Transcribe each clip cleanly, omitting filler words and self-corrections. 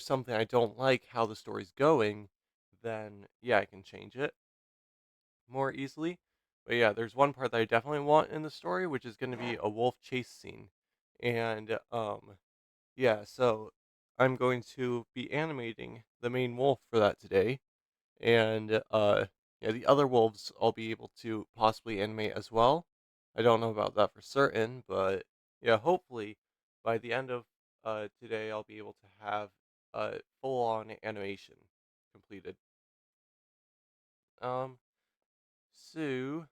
something I don't like how the story's going, then yeah, I can change it more easily. But yeah, there's one part that I definitely want in the story, which is going to be a wolf chase scene. And yeah, so I'm going to be animating the main wolf for that today. And yeah, the other wolves I'll be able to possibly animate as well. I don't know about that for certain, but yeah, hopefully by the end of today I'll be able to have full on animation completed. Um so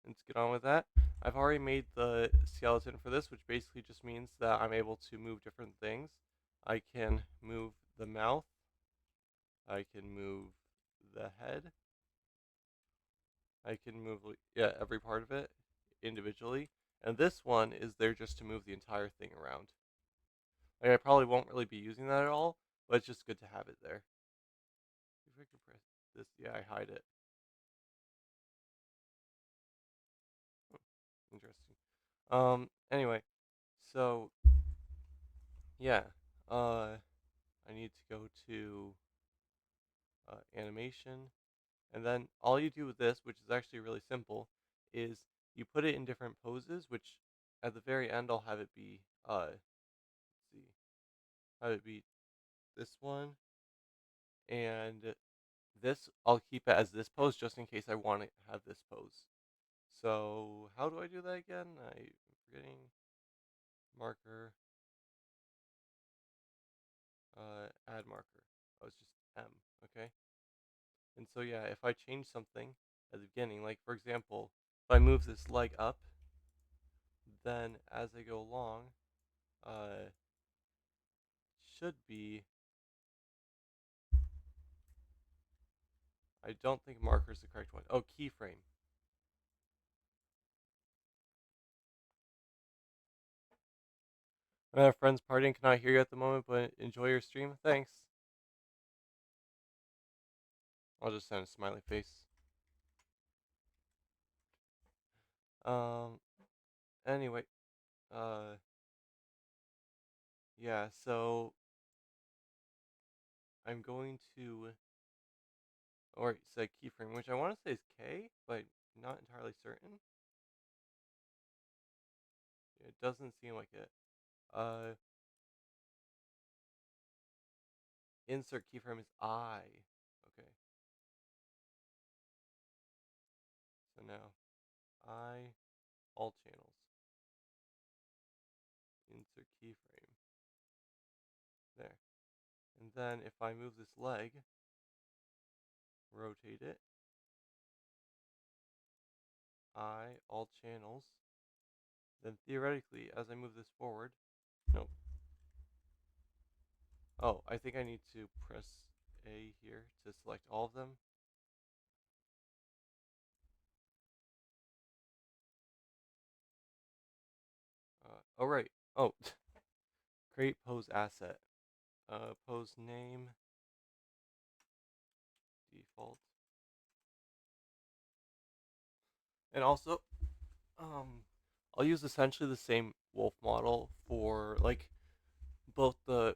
let's get on with that. I've already made the skeleton for this, which basically just means that I'm able to move different things. I can move the mouth, I can move the head, I can move yeah, every part of it individually. And this one is there just to move the entire thing around. Like, I probably won't really be using that at all, but it's just good to have it there. If I can press this, yeah, I hide it. Interesting. Anyway, so yeah, I need to go to animation, and then all you do with this, which is actually really simple, is you put it in different poses, which at the very end I'll have it be let's see, have it be this one, and this I'll keep it as this pose just in case I want to have this pose. So how do I do that again? I'm forgetting. Marker, add marker. Oh, it's just M. Okay. And so yeah, if I change something at the beginning, like for example, if I move this leg up, then as I go along, uh, should be. I don't think marker is the correct one. Oh, keyframe. I'm at a friend's party and cannot hear you at the moment, but enjoy your stream. Thanks. I'll just send a smiley face. Um. Anyway. Uh. Yeah. So I'm going to. Or say keyframe, which I want to say is K, but not entirely certain. It doesn't seem like it. Uh. Insert keyframe is I. Okay. So now I all channels. Insert keyframe. There. And then if I move this leg, rotate it, I all channels, then theoretically, as I move this forward, no. Oh, I think I need to press A here to select all of them. Oh, right. Oh, create pose asset. Pose name, default. And also, um, I'll use essentially the same wolf model for like both the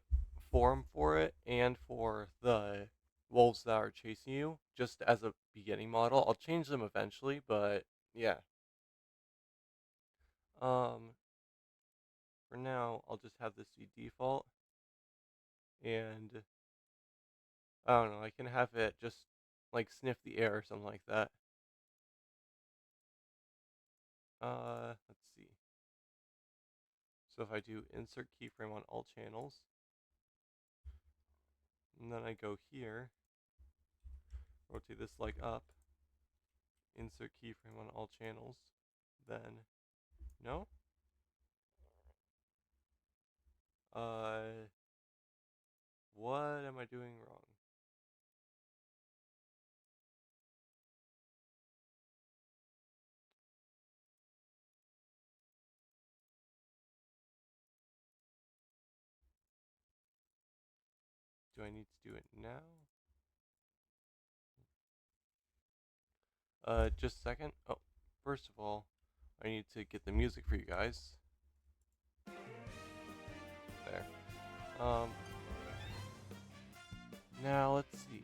form for it and for the wolves that are chasing you, just as a beginning model. I'll change them eventually, but yeah. Um, for now, I'll just have this be default, and I don't know. I can have it just like sniff the air or something like that. Let's see. So if I do insert keyframe on all channels, and then I go here, rotate this leg up, insert keyframe on all channels, then no. Uh, what am I doing wrong? Do I need to do it now? Just a second. Oh, first of all, I need to get the music for you guys. There. Um, let's see.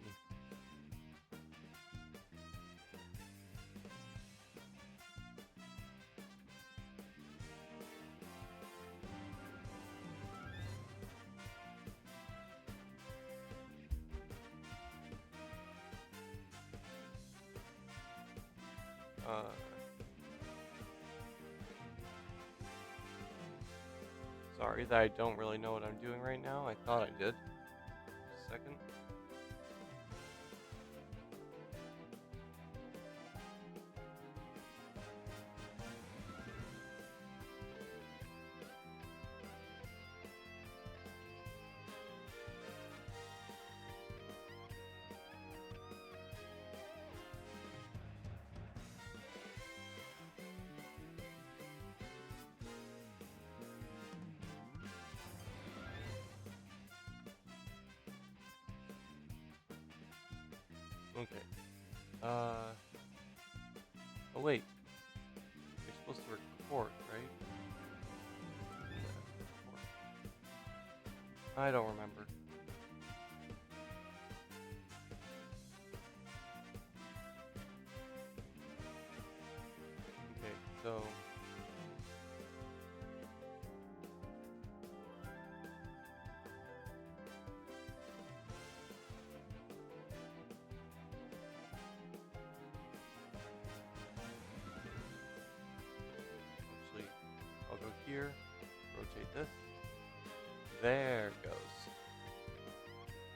Uh, Sorry that I don't really know what I'm doing right now. I thought I did. Just a second. Okay. Uh, oh wait. You're supposed to record, right? I don't remember. Okay, so actually, I'll go here, rotate this. There it goes.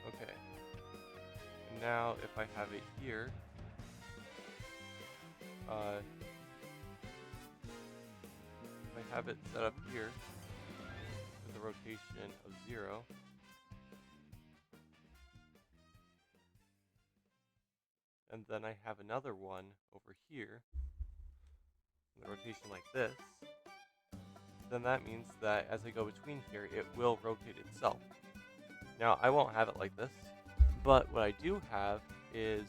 Okay. And now if I have it here, if I have it set up here with a rotation of 0, and then I have another one over here, with a rotation like this, then that means that as I go between here, it will rotate itself. Now, I won't have it like this, but what I do have is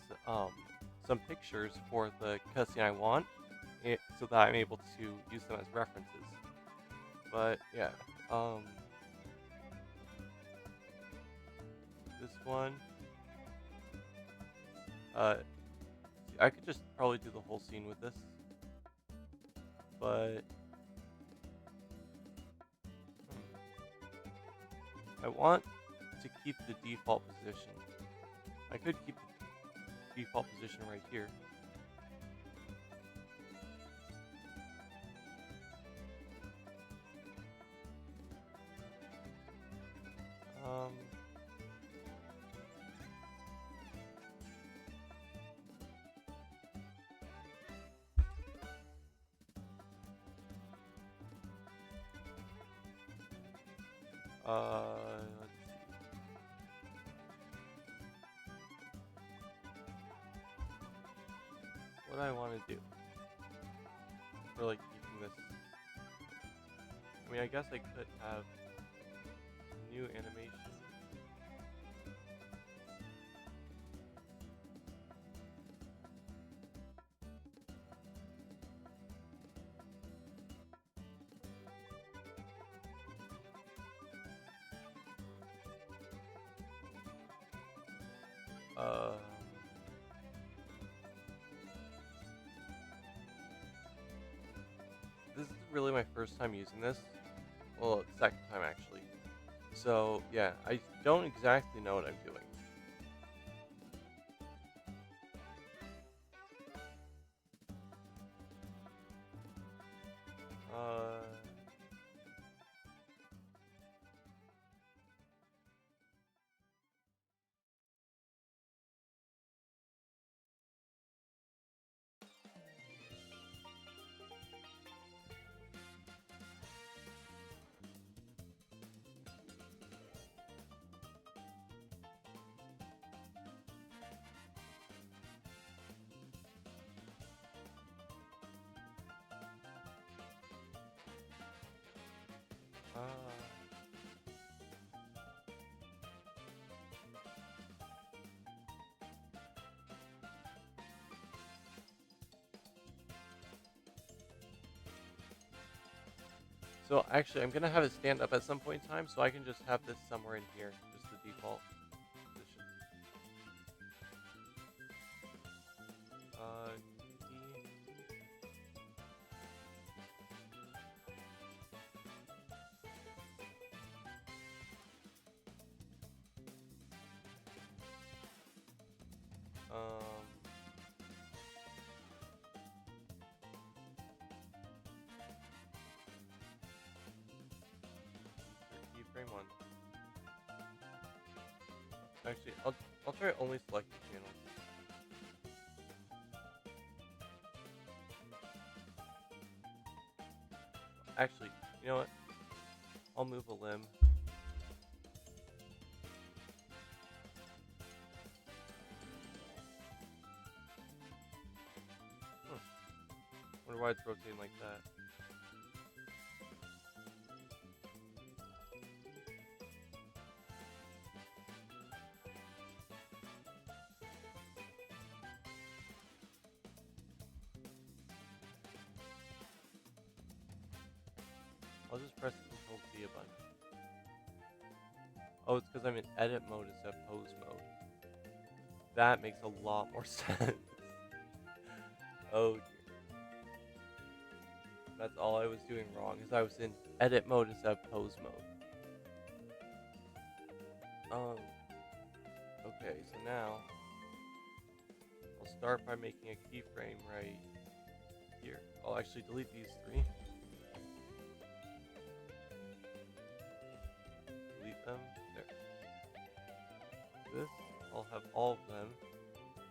some pictures for the cutscene I want, so that I'm able to use them as references. But yeah, this one, I could just probably do the whole scene with this, but I want to keep the default position. I could keep the default position right here. Um, let's see. What do I want to do for like keeping this? I mean, I guess I could have new animation. Um, this is really my first time using this. Well, it's second time actually. So yeah, I don't exactly know what I'm doing. Uh, uh, so actually, I'm gonna have it stand up at some point in time, so I can just have this somewhere in here, just the default position. keyframe one. Actually, I'll try only selected channels. Actually, you know what? I'll move a limb. Huh. Wonder why it's rotating like that. I'll just press Control V a bunch. Oh, it's because I'm in edit mode instead of pose mode. That makes a lot more sense. Oh dear. That's all I was doing wrong, is I was in edit mode instead of pose mode. Okay, so now I'll start by making a keyframe right here. I'll actually delete these three. Delete them. There. This, I'll have all of them.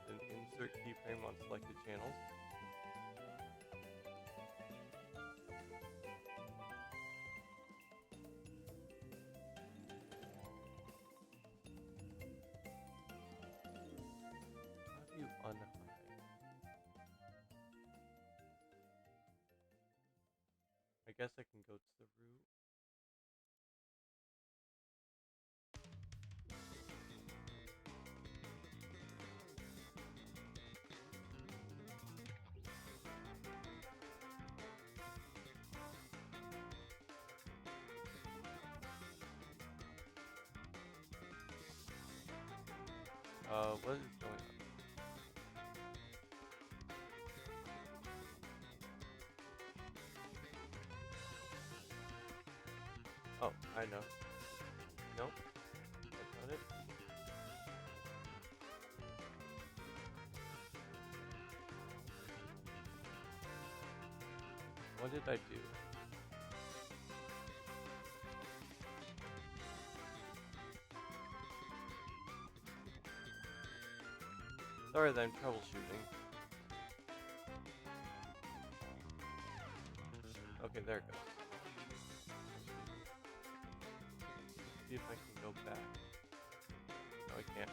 Then insert keyframe on selected channels. How do you unhide? I guess I can go to the root. What is going on? Oh, I know. Nope, that's not it. What did I do? Sorry that I'm troubleshooting. Okay, there it goes. See if I can go back. No, I can't.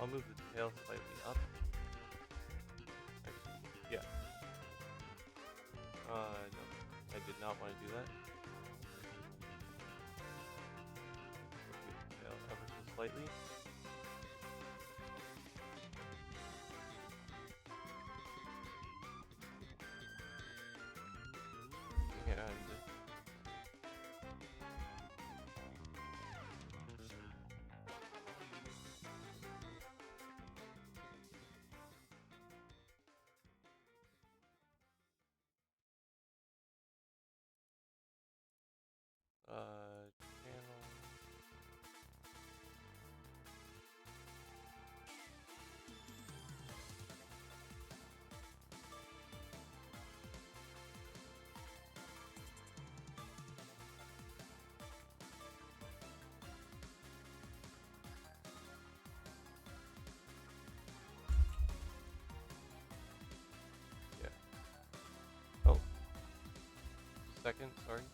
I'll move the tail slightly up. Actually, yeah. No, I did not want to do that. Move the tail ever so slightly. And channel. Yeah. Oh. Just a second, sorry.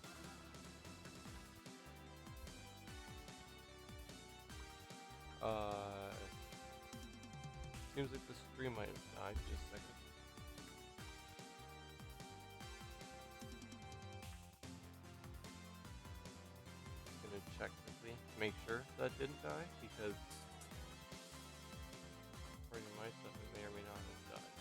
Seems like the stream might have died. Just a second. I'm gonna check quickly to make sure that didn't die, because according to my stuff, it may or may not have died.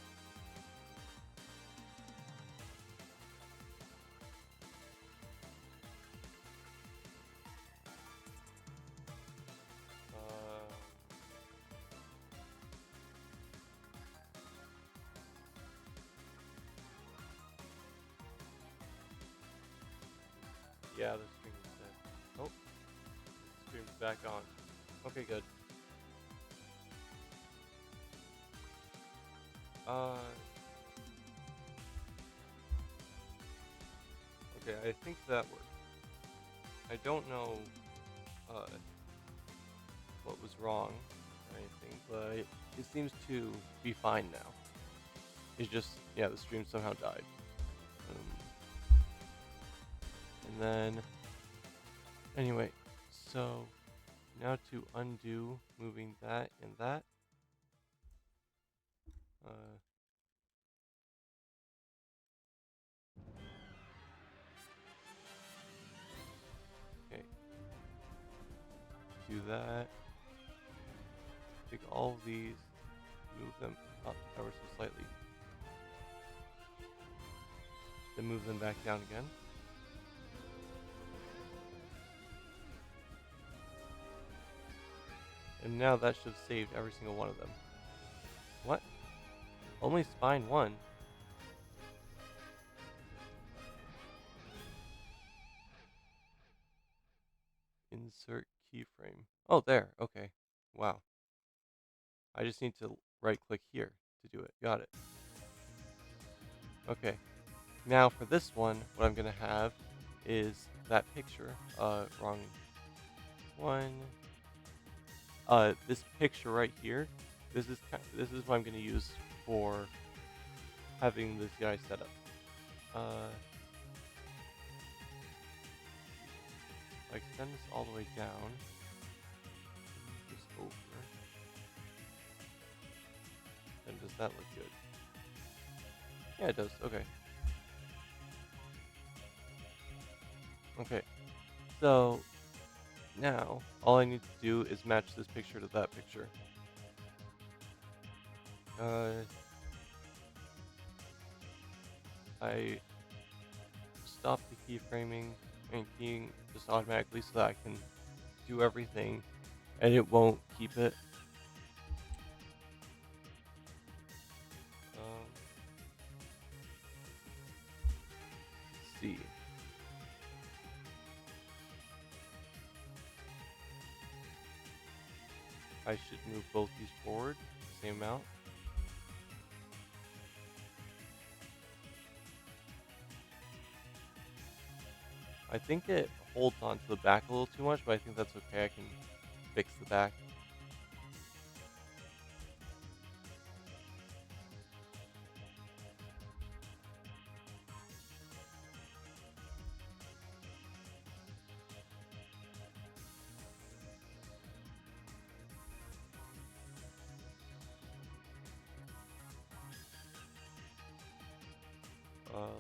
Yeah, the stream is dead. Oh, the stream's back on. Okay, good. Uh, okay, I think that worked. I don't know uh, what was wrong or anything, but it seems to be fine now. It's just, yeah, the stream somehow died. And then, anyway, so now to undo moving that and that. Uh, okay, do that. Take all of these, move them up ever so slightly, then move them back down again. And now that should have saved every single one of them. What? Only spine one? Insert keyframe. Oh, there. Okay. Wow. I just need to right click here to do it. Got it. Okay. Now for this one, what I'm going to have is that picture. Wrong one. This picture right here. This is what I'm going to use for having this guy set up. If I extend this all the way down, move this over, then does that look good? Yeah, it does. Okay. Okay. So now all I need to do is match this picture to that picture. I stop the keyframing and keying just automatically so that I can do everything and it won't keep it. Let's see. I should move both these forward the same amount. I think it holds on to the back a little too much, but I think that's okay. I can fix the back.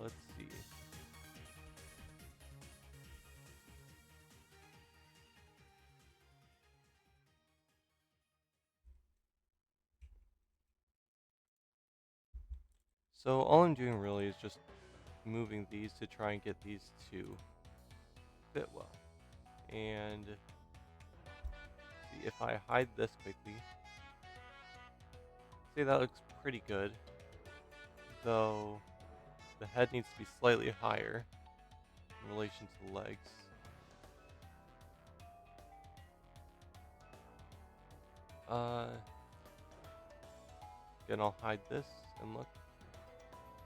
Let's see. So all I'm doing really is just moving these to try and get these to fit well. And see, if I hide this quickly, see that looks pretty good. Though the head needs to be slightly higher in relation to the legs. Again, I'll hide this and look.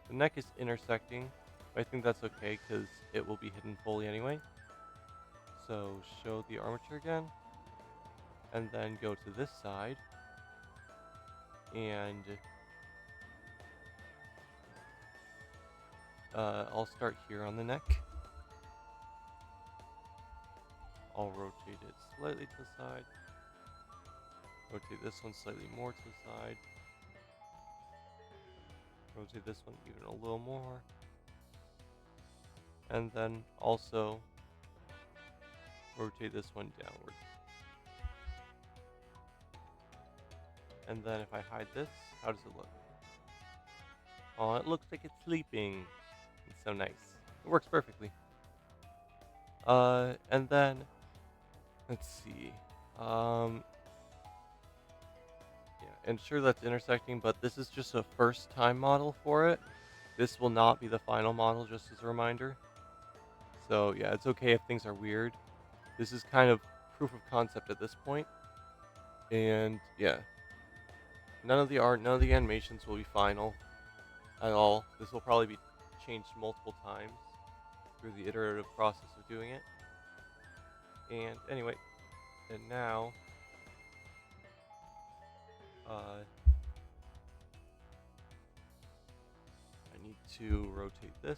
The neck is intersecting, but I think that's okay because it will be hidden fully anyway. So show the armature again, and then go to this side, and I'll start here on the neck. I'll rotate it slightly to the side, rotate this one slightly more to the side, rotate this one even a little more, and then also rotate this one downward. And then if I hide this, how does it look? Oh, it looks like it's sleeping. It's so nice. It works perfectly. And then, let's see. Yeah, ensure that's intersecting, but this is just a first time model for it. This will not be the final model, just as a reminder. So yeah, it's okay if things are weird. This is kind of proof of concept at this point, and yeah, none of the art, none of the animations will be final at all. This will probably be changed multiple times through the iterative process of doing it. And anyway, and now, uh, I need to rotate this.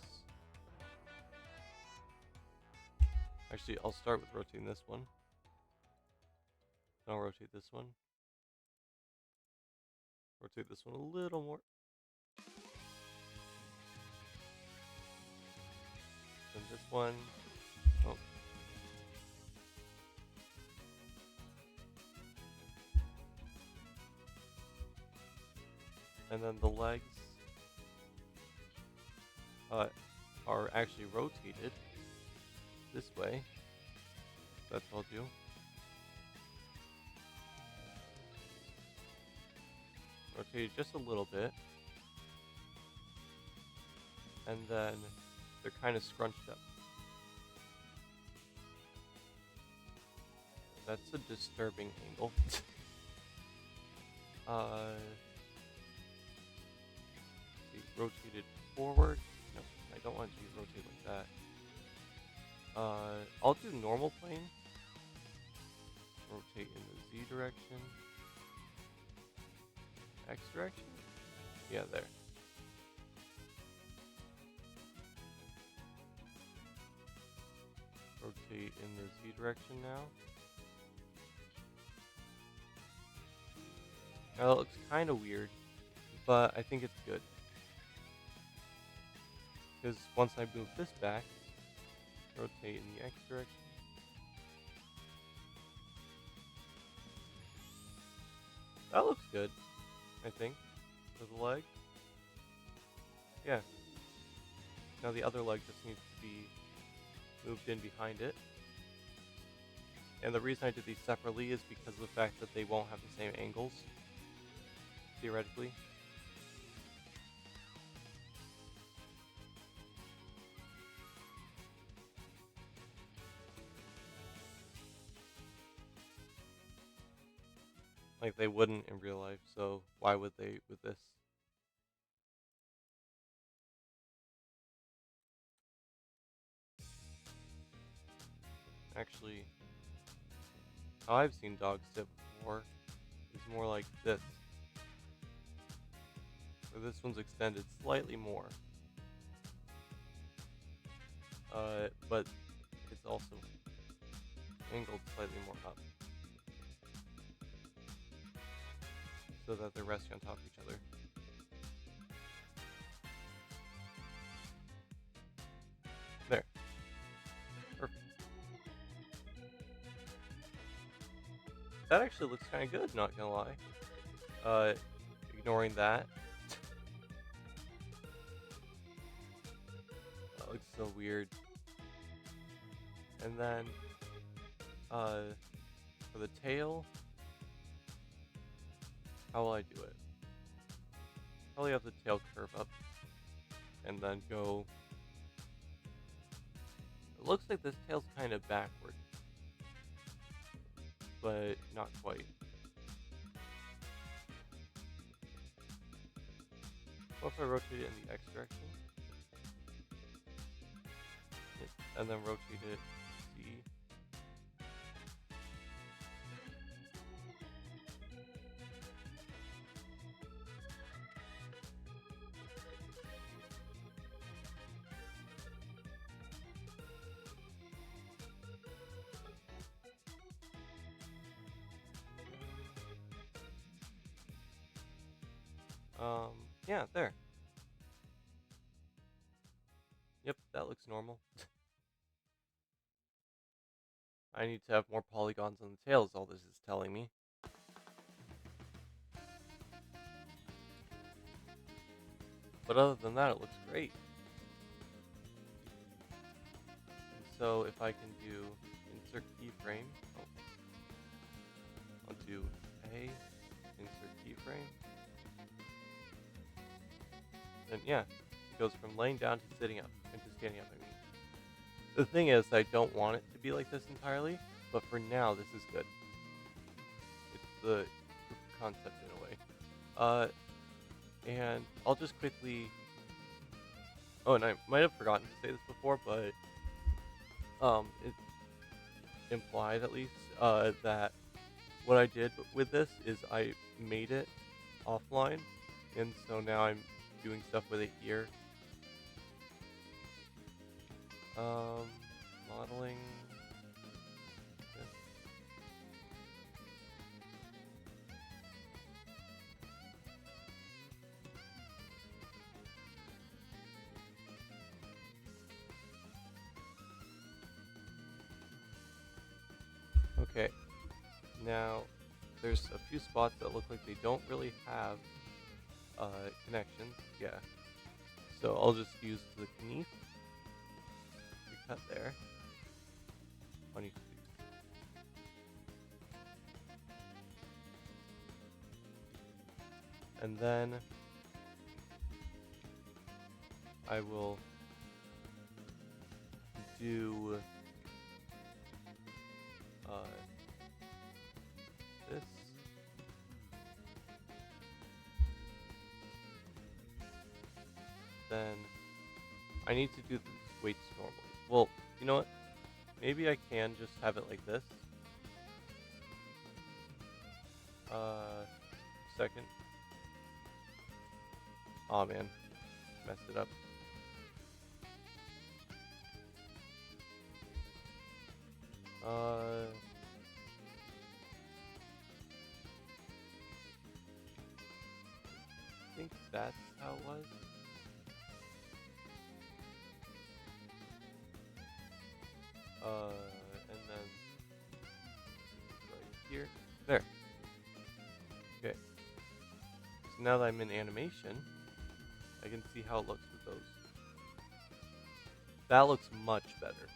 Actually, I'll start with rotating this one. Then I'll rotate this one. Rotate this one a little more. Then this one. Oh, and then the legs uh, are actually rotated this way. That's what I'll do. Rotate it just a little bit. And then they're kind of scrunched up. That's a disturbing angle. See, rotated forward. No, I don't want it to be rotated like that. I'll do normal plane. Rotate in the Z direction. X direction? Yeah, there. Rotate in the Z direction now. Now that looks kind of weird, but I think it's good. Because once I move this back, rotate in the X direction. That looks good, I think, for the leg. Yeah. Now the other leg just needs to be moved in behind it. And the reason I did these separately is because of the fact that they won't have the same angles, theoretically. Like they wouldn't in real life, so why would they with this? Actually, how I've seen dogs sit before is more like this. Where this one's extended slightly more. But it's also angled slightly more up. So that they're resting on top of each other. There. Perfect. That actually looks kind of good, not gonna lie. Ignoring that. That looks so weird. And then, for the tail, how will I do it? Probably have the tail curve up, and then go. It looks like this tail's kind of backward, but not quite. What if I rotate it in the X direction? And then rotate it Z. Yeah, there. Yep, that looks normal. I need to have more polygons on the tail is all this is telling me. But other than that, it looks great. And so if I can do insert keyframe, I'll do A, insert keyframe. Then yeah, it goes from laying down to sitting up, and to standing up, I mean. The thing is, I don't want it to be like this entirely, but for now, this is good. It's the proof of concept in a way. Uh, and I'll just quickly. Oh, and I might have forgotten to say this before, but it implied at least that what I did with this is I made it offline, and so now I'm doing stuff with it here. Um, Modeling. This. Okay, now there's a few spots that look like they don't really have connections. Yeah, so I'll just use the knif to cut there. Funny. And then I will do this. Then I need to do these weights normally. Well, you know what? Maybe I can just have it like this. Second. Oh man, messed it up. I think that's how it was. And then right here. There. Okay. So now that I'm in animation, I can see how it looks with those. That looks much better.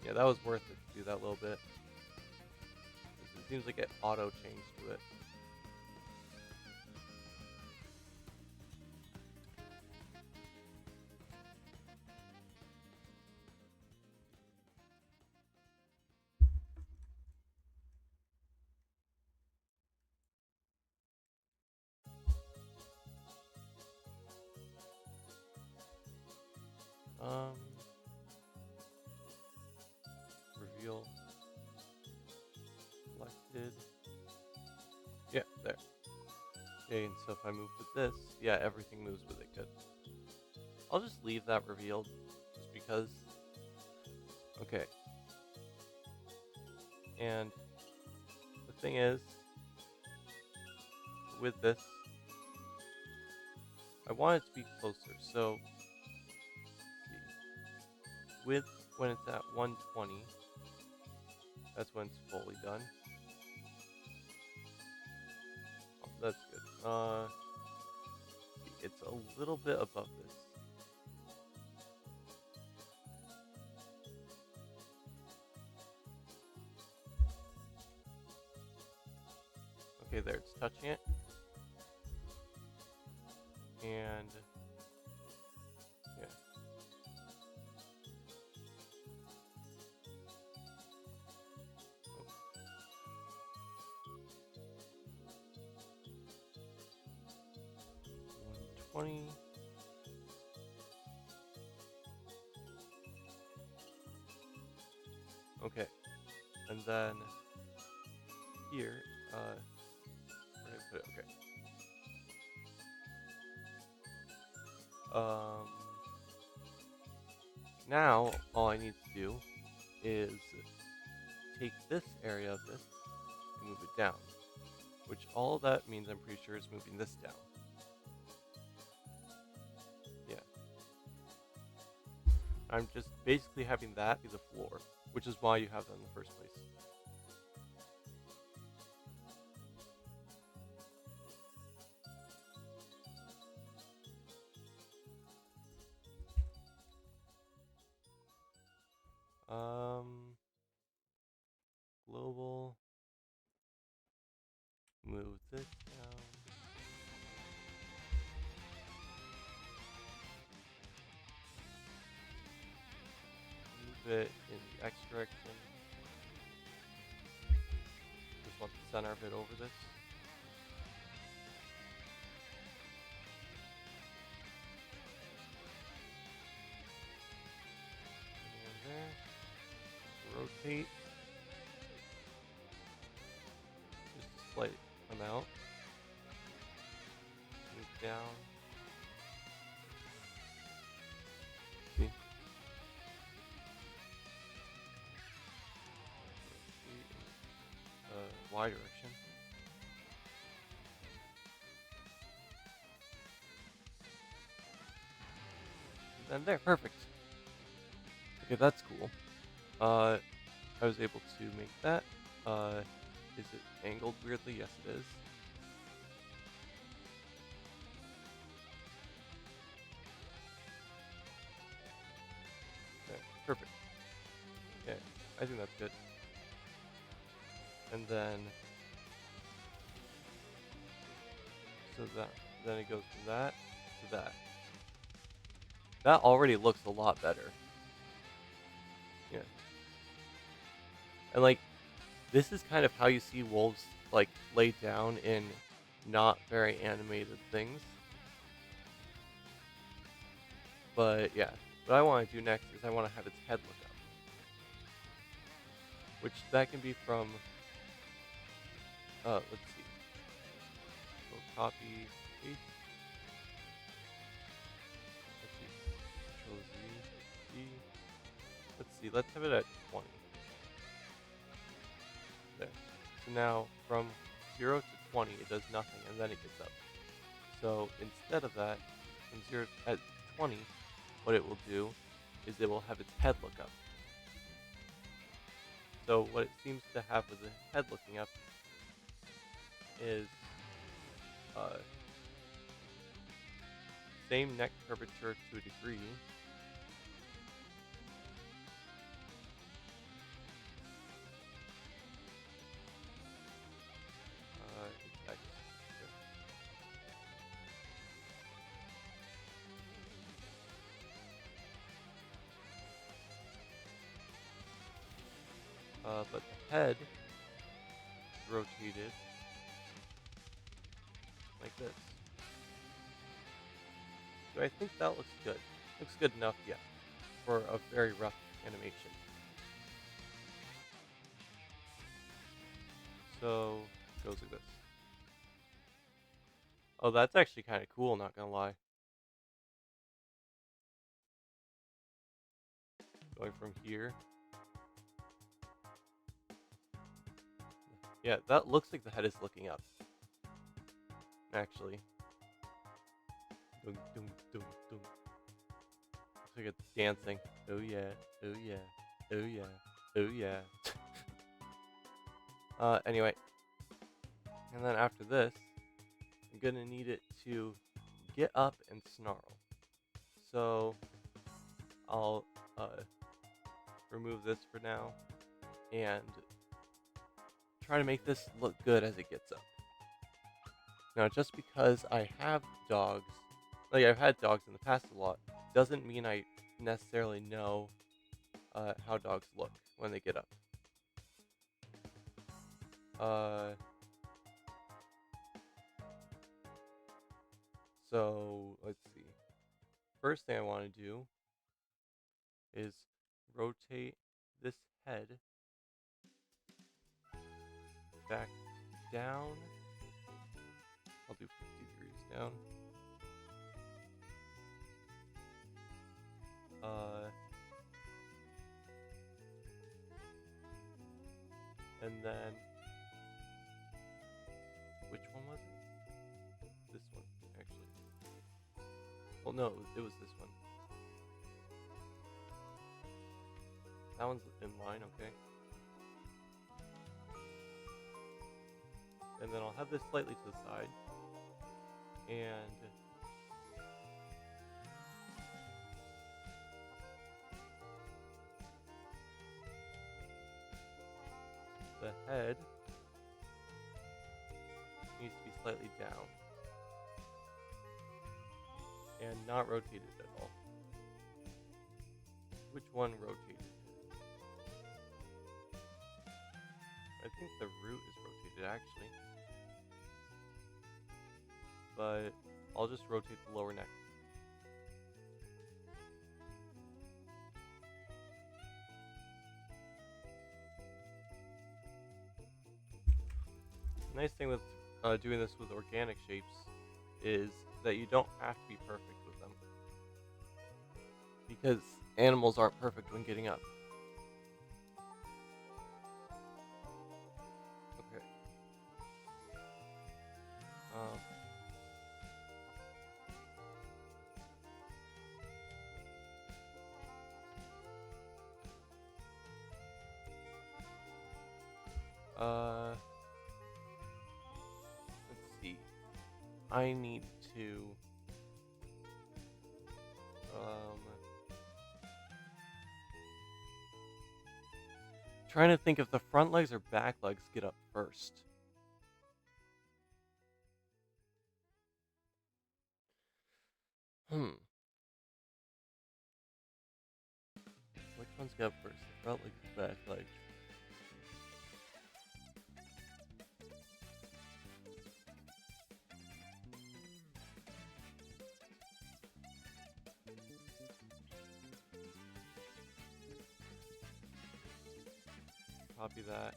Yeah, that was worth it to do that little bit. It seems like it auto-changed to it. Um, Reveal selected. Yeah, there. Okay, and so if I move with this, yeah, everything moves with it good. I'll just leave that revealed, just because. Okay. And the thing is, with this, I want it to be closer. So, with when it's at 120, that's when it's fully done. Oh, that's good. It's a little bit above this. Okay, there, it's touching it. And yeah. Oh. 120. Okay. And then here, where did I put it? Okay. Now all I need to do is take this area of this and move it down, which all that means I'm pretty sure is moving this down. Yeah. I'm just basically having that be the floor, which is why you have that in the first place. Global, move this down. it in the X direction. Just want the center of it over this. And there. Rotate. Just a slight amount. Move down. See? Y direction. And then there, perfect. Okay, that's cool. I was able to make that. Is it angled weirdly? Yes, it is. Okay, perfect. Okay, I think that's good. And then, so that, then it goes from that to that. That already looks a lot better. Yeah. And like, this is kind of how you see wolves like laid down in not very animated things. But yeah, what I want to do next is I want to have its head look up. Which that can be from, let's see. So copy, paste. Let's see, Control Z, E. Let's see, let's have it at 20. There. So now from 0 to 20, it does nothing, and then it gets up. So instead of that, from 0 at 20, what it will do is it will have its head look up. So what it seems to have with the head looking up is same neck curvature to a degree. It's X. But the head is rotated like this. So I think that looks good. Looks good enough, yeah, for a very rough animation. So it goes like this. Oh, that's actually kind of cool, not gonna lie. Going from here. Yeah, that looks like the head is looking up. Actually. Dun, dun, dun, dun. Looks like it's dancing. Oh yeah, oh yeah, oh yeah, oh yeah. Anyway. And then after this, I'm gonna need it to get up and snarl. So I'll remove this for now and try to make this look good as it gets up. Now, just because I have dogs, like I've had dogs in the past a lot, doesn't mean I necessarily know how dogs look when they get up. So let's see. First thing I want to do is rotate this head back down. I'll do 50 degrees down. And then, which one was it? This one, actually. Well, no, it was this one. That one's in line, okay. And then I'll have this slightly to the side. And the head needs to be slightly down. And not rotated at all. Which one rotated? I think the root is rotated actually, but I'll just rotate the lower neck. Nice thing with doing this with organic shapes is that you don't have to be perfect with them because animals aren't perfect when getting up. Okay. Um, uh, let's see. I need to um trying to think if the front legs or back legs get up first. Hmm. Which ones get up first? The front legs or back legs? Copy that.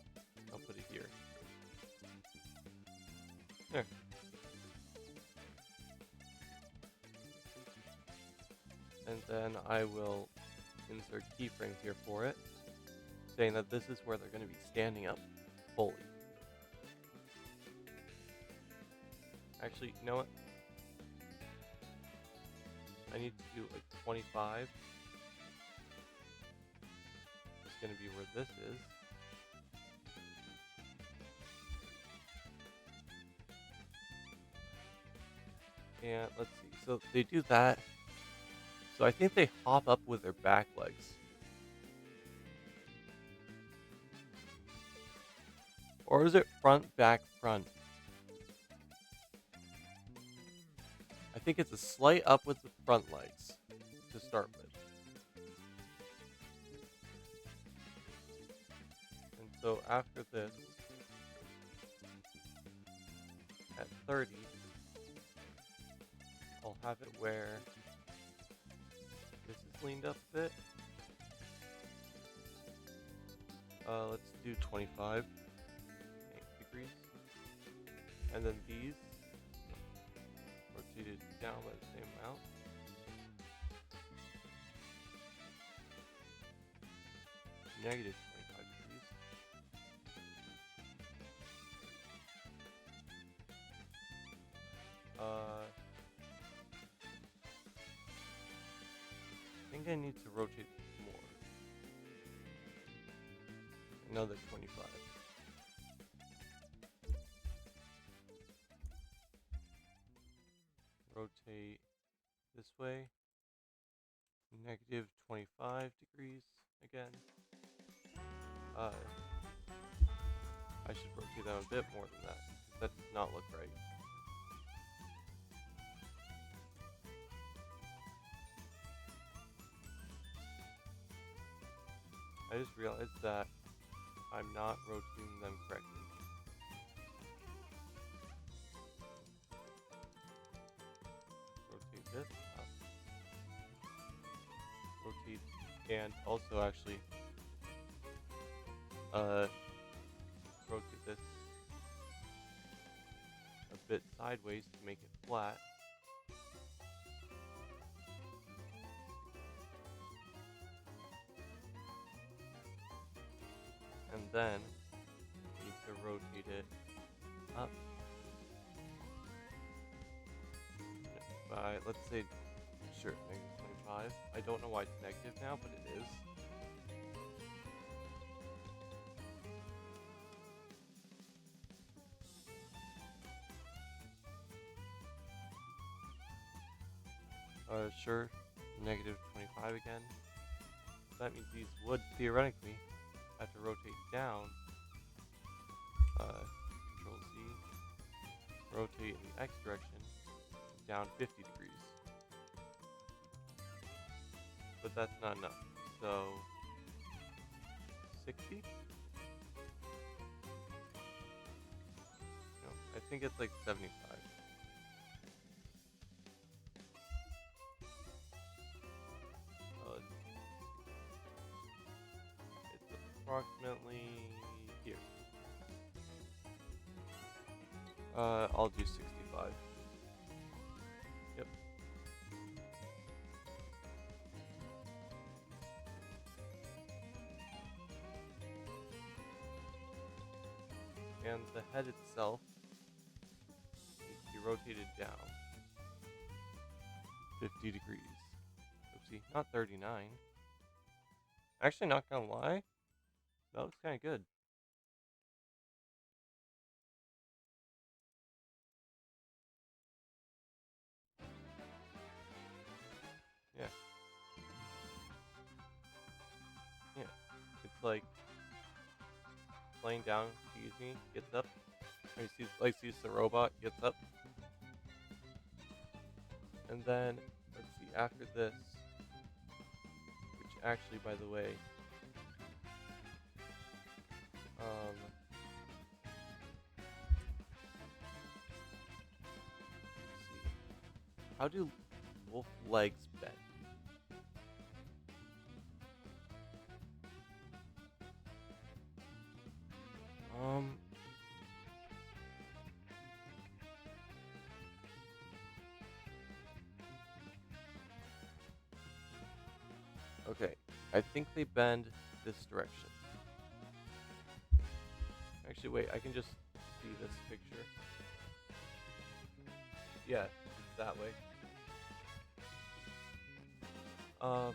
I'll put it here. There. And then I will insert keyframes here for it, saying that this is where they're going to be standing up fully. Actually, you know what? I need to do like 25. It's going to be where this is. And let's see. So they do that. So I think they hop up with their back legs. Or is it front, back, front? I think it's a slight up with the front legs to start with. And so after this, at 30, I'll have it where this is leaned up a bit. Let's do 25 degrees. And then these rotated down by the same amount. Negative 25 degrees. I think I need to rotate more. Another 25. Rotate this way. Negative 25 degrees again. I should rotate them a bit more than that. That does not look right. I just realized that I'm not rotating them correctly. Rotate this up. Rotate, and also actually rotate this a bit sideways to make it flat. And then you need to rotate it up by, let's say, sure, negative 25. I don't know why it's negative now, but it is. Sure, negative 25 again. That means these would theoretically have to rotate down. Control Z. Rotate in the X direction down 50 degrees. But that's not enough. So 60? think it's like 75. Uh, it's approximately here. I'll do 65. Yep. And the head itself needs to be rotated down 50 degrees. Oopsie, not 39. Actually, not gonna lie, that looks kind of good. Yeah, yeah. It's laying down, excuse me, gets up. Or sees the robot, gets up. And then, let's see, after this, which actually, by the way, um, let's see, how do wolf legs bend? Um, okay, I think they bend this direction. Actually, wait, I can just see this picture. Yeah, it's that way. Um,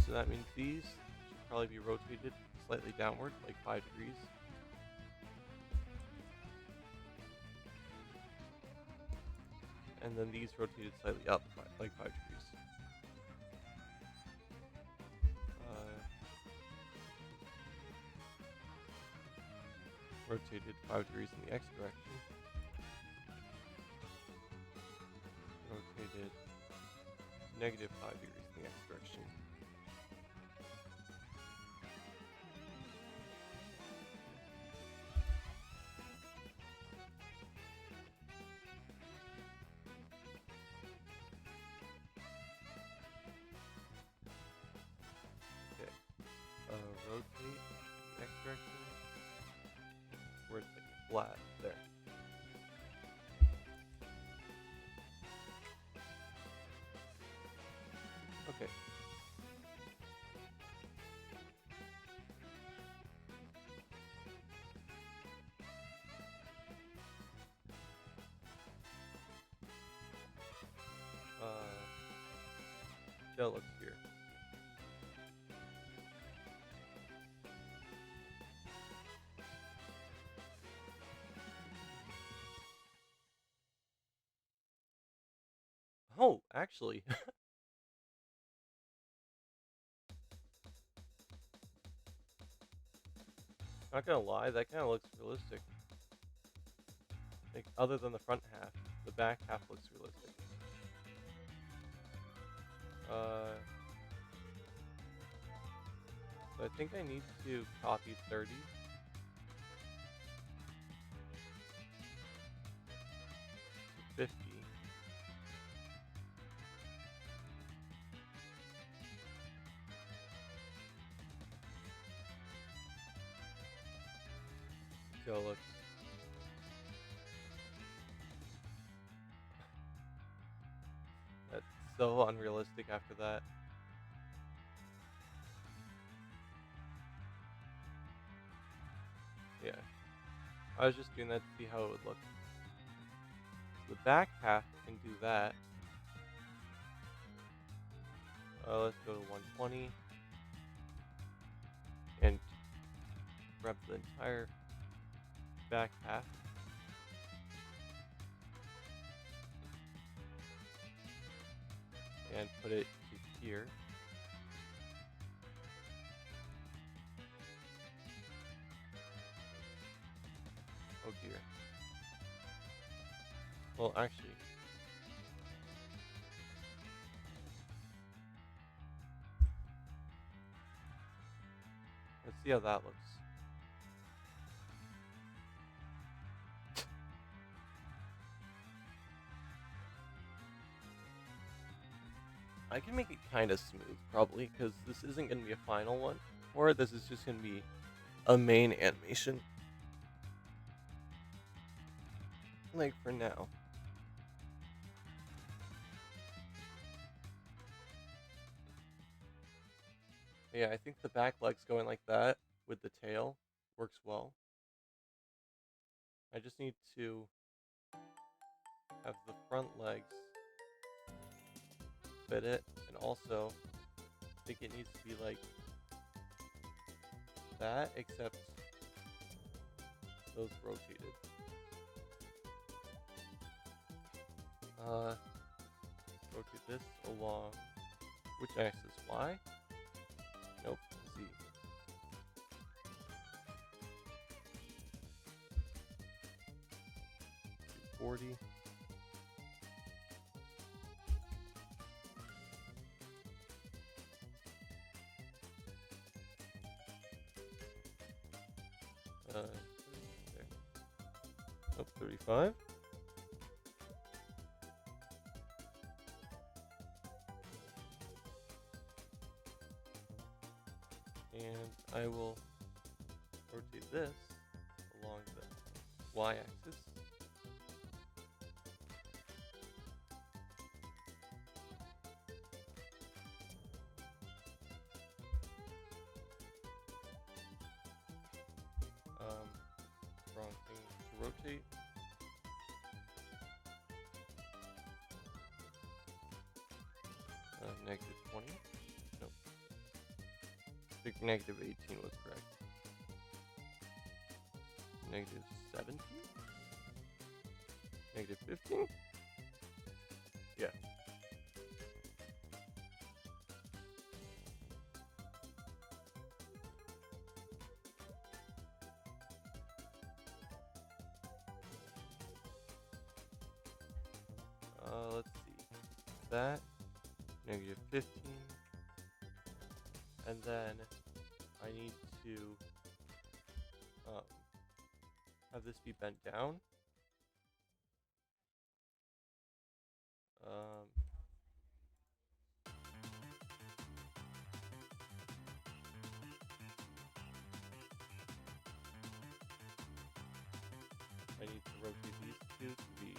so that means these should probably be rotated slightly downward, like 5 degrees. And then these rotated slightly up, like 5 degrees. Uh, rotated 5 degrees in the X direction. Rotated negative 5 degrees in the X direction. Okay. Rotate the X direction where it's like flat there. Okay. Uh, that looks here. Oh, actually, not gonna lie, that kind of looks realistic. Like, other than the front half, the back half looks realistic. Uh, so I think I need to copy 30, 50. So look, that's so unrealistic after that. Yeah, I was just doing that to see how it would look. The back half can do that. Let's go to 120 and grab the entire back half and put it to here. Oh dear. Well, actually, let's see how that looks. I can make it kind of smooth, probably, because this isn't going to be a final one, or this is just going to be a main animation, like for now. Yeah, I think the back legs going like that with the tail works well. I just need to have the front legs fit it, and also I think it needs to be like that, except those rotated. Rotate this along. Which axis? Y? Nope. Z. 240. There. Nope, 35. And I will rotate this along the y-axis. Wrong thing to rotate. Negative 20. Nope. I think negative 18 was correct. Negative 17? Negative 15? Yeah. Let's see. That. Negative 15. And then I need to have this be bent down. I need to rotate these two to be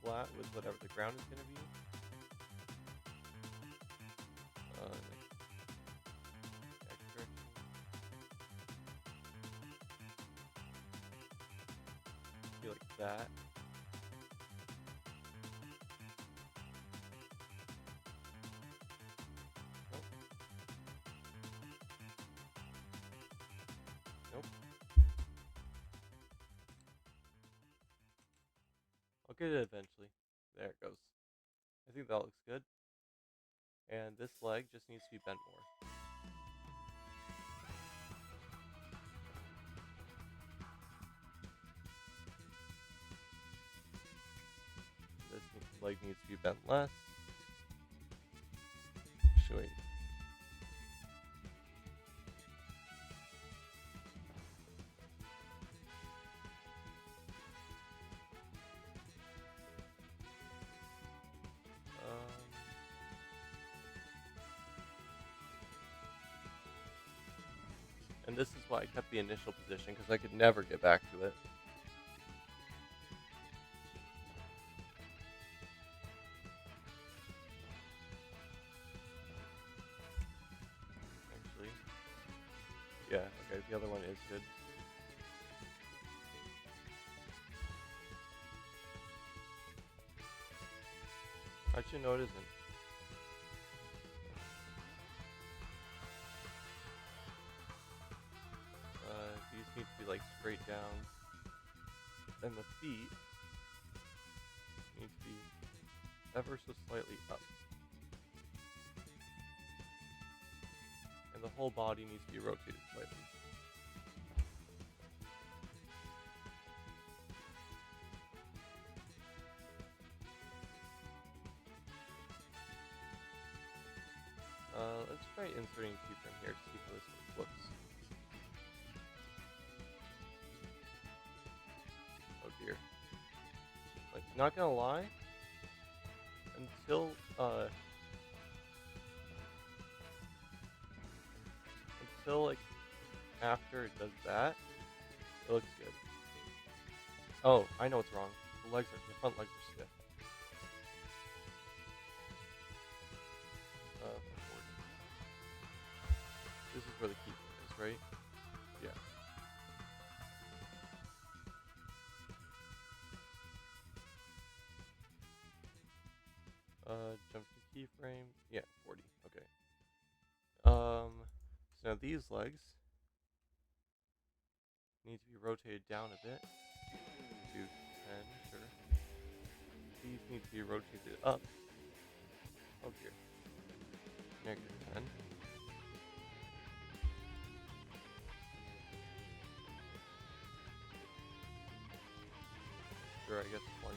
flat with whatever the ground is going to be. X direction. Be like that. Nope. Nope. I'll get it eventually. There it goes. I think that looks good. And this leg just needs to be bent more. This leg needs to be bent less. Showing. And this is why I kept the initial position, because I could never get back to it. Actually. Yeah, okay, the other one is good. Actually, no, it isn't. These need to be like straight down. And the feet need to be ever so slightly up. And the whole body needs to be rotated slightly. Let's try inserting a keyframe here to see how this looks. Oh dear. Like, not gonna lie, until until like after it does that, it looks good. Oh, I know what's wrong. The front legs are stiff. 40. This is where the key is, right? Yeah. Jump to keyframe. Yeah, 40. Okay. So now these legs need to be rotated down a bit to 10, sure. These need to be rotated up. Oh dear. -10. Sure, I guess 20.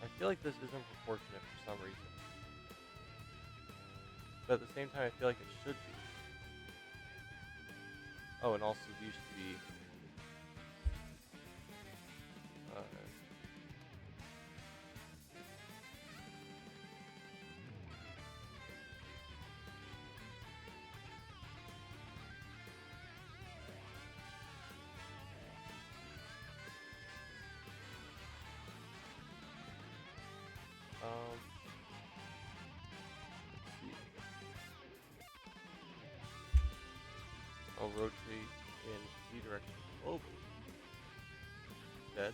I feel like this isn't proportionate for some reason. But at the same time, I feel like it should be. Oh, and also these should be uh, let's see. I'll rotate in Z direction globally. Instead.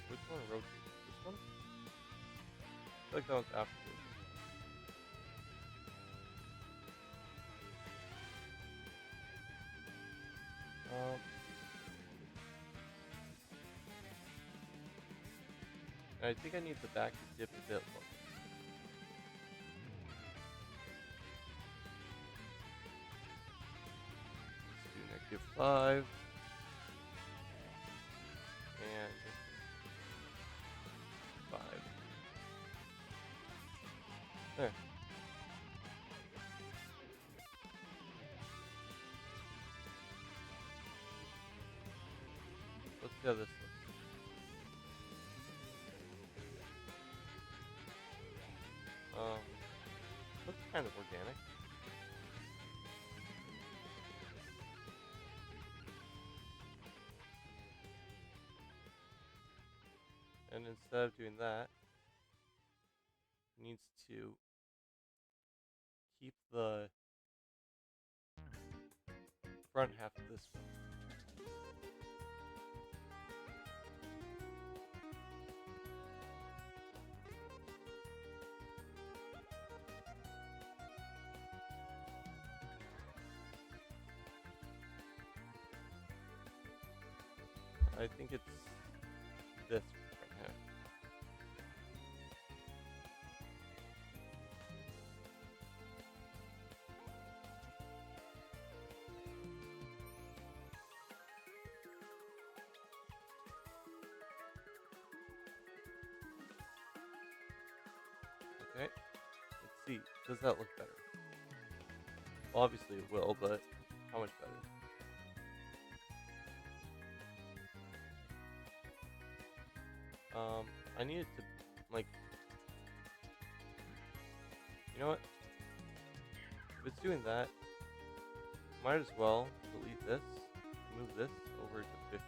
Which one rotates? This one? I feel like that one's after this. Um, I think I need the back to dip a bit lower. Let's do -5. And 5. There. Let's see how this looks. Um, looks kind of organic. And instead of doing that, it needs to keep the front half of this way. I think it's this front half. Okay, let's see. Does that look better? Well, obviously it will, but how much better? I need it to, like, you know what? If it's doing that, might as well delete this, move this over to 50.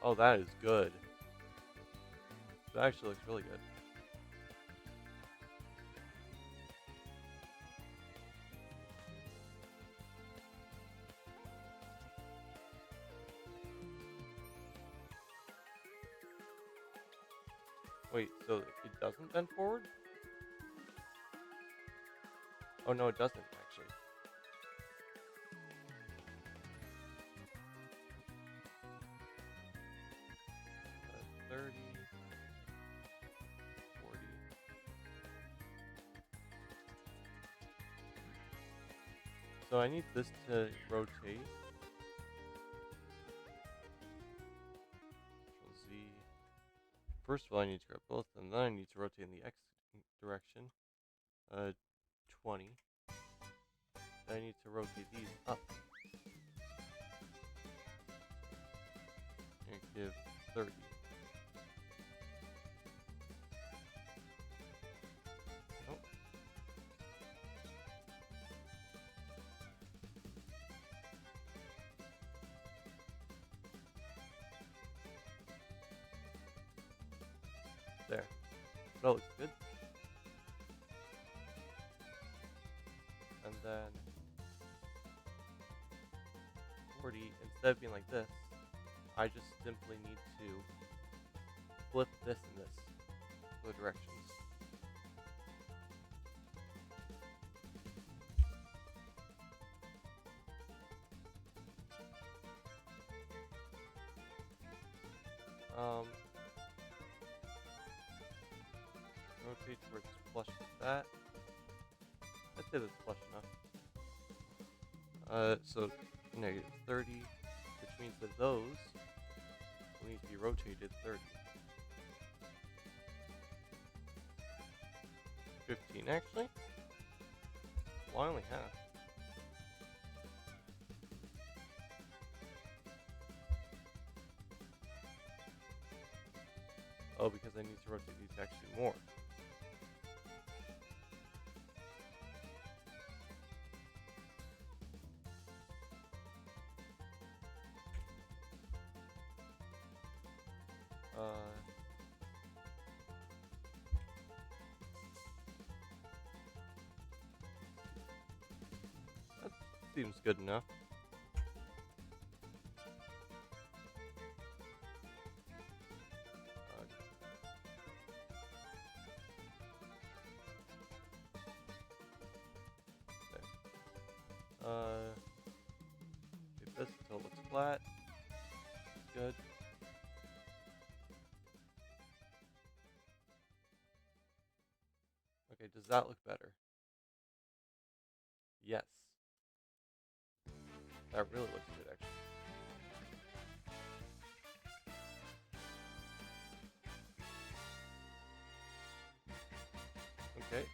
Oh, that is good. That actually looks really good. Wait, so it doesn't bend forward? Oh no, it doesn't actually. 30, 40. So I need this to rotate. Control Z. First of all, I need to grab both, and then I need to rotate in the X direction. 20. Then I need to rotate these up. And give 30. Nope. There. That looks good. And then 40, instead of being like this, I just simply need to flip this and this for the directions. Rotate where it's flush with that. I'd say that's flush enough. So negative 30, which means that those will need to be rotated 30. 15 actually? Well, I only have. Oh, because I need to rotate these actually more. That seems good enough. Get this until it looks flat. Good. Okay, does that look better? Yes. That really looks good, actually. Okay.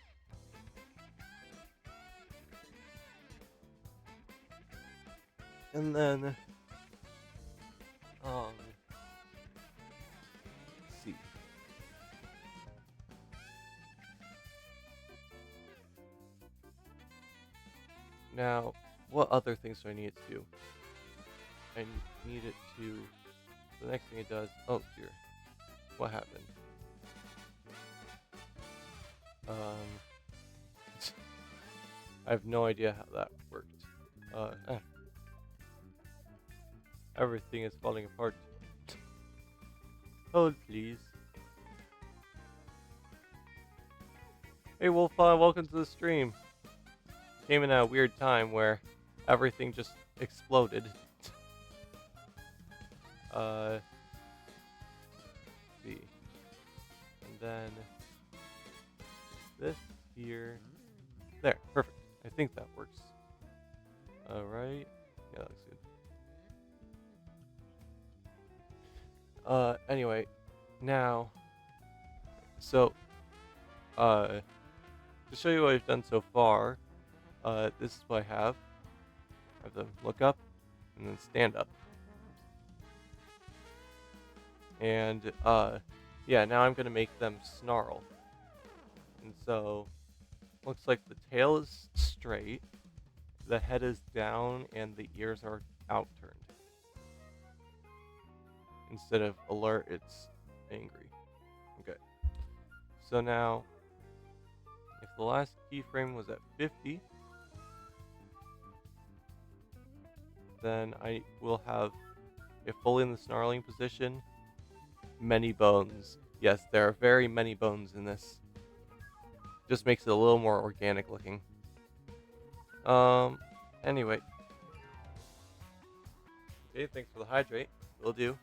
And then, let's see. Now, what other things do I need it to do? I need it to, the next thing it does, oh dear, what happened? I have no idea how that worked. Everything is falling apart. Hold, please. Hey, Wolf, welcome to the stream. Came in at a weird time where everything just exploded. Let's see. And then this here. There, perfect. I think that works. Alright. Yeah, that looks good. Anyway, now, so, to show you what I've done so far, this is what I have. I have them look up and then stand up. And, yeah, now I'm gonna make them snarl. And so, looks like the tail is straight, the head is down, and the ears are outturned. Instead of alert, it's angry. Okay. So now, if the last keyframe was at 50, then I will have it fully in the snarling position. Many bones. Yes, there are very many bones in this. Just makes it a little more organic looking. Anyway. Okay, thanks for the hydrate. Will do.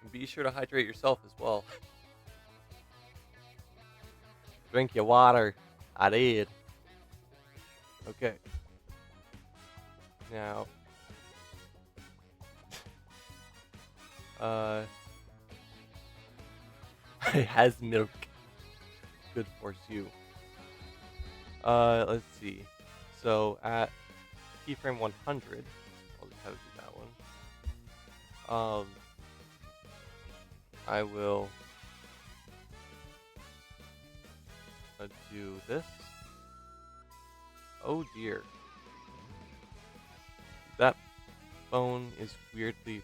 And be sure to hydrate yourself as well. Drink your water. I did. Okay. Now, uh, it has milk. Good for you. Let's see. So at keyframe 100, I'll just have to do that one. I will do this. Oh dear. That bone is weirdly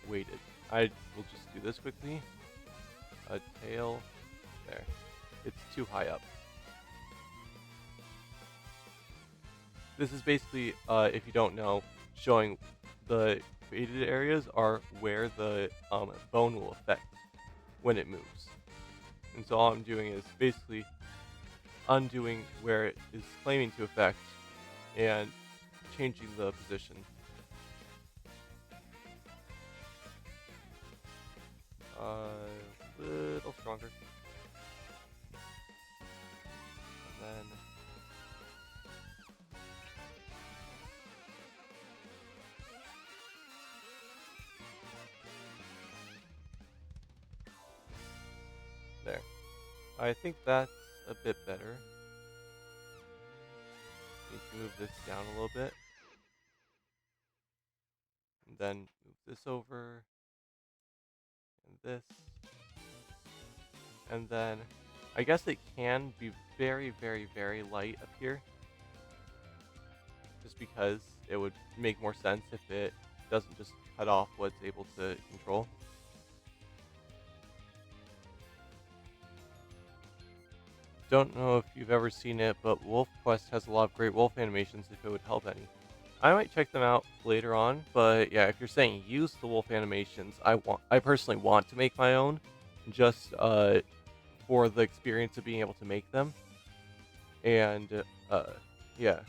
weighted. I will just do this quickly. A tail. There. It's too high up. This is basically, if you don't know, showing the weighted areas are where the bone will affect when it moves. And so all I'm doing is basically undoing where it is claiming to affect and changing the position. A little stronger. And then there. I think that's a bit better. Need to move this down a little bit. And then move this over. And this. And then I guess it can be very, very, very light up here. Just because it would make more sense if it doesn't just cut off what's able to control. Don't know if you've ever seen it, but Wolf Quest has a lot of great wolf animations if it would help any. I might check them out later on, but yeah, if you're saying use the wolf animations, I personally want to make my own, just for the experience of being able to make them. And yeah.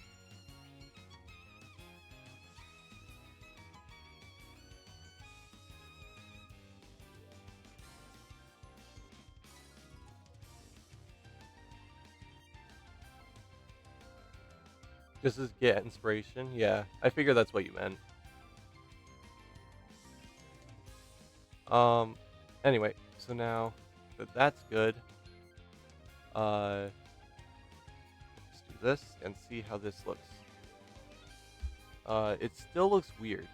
Just to get inspiration. Yeah, I figure that's what you meant. Anyway, so now that that's good, let's do this and see how this looks. It still looks weird.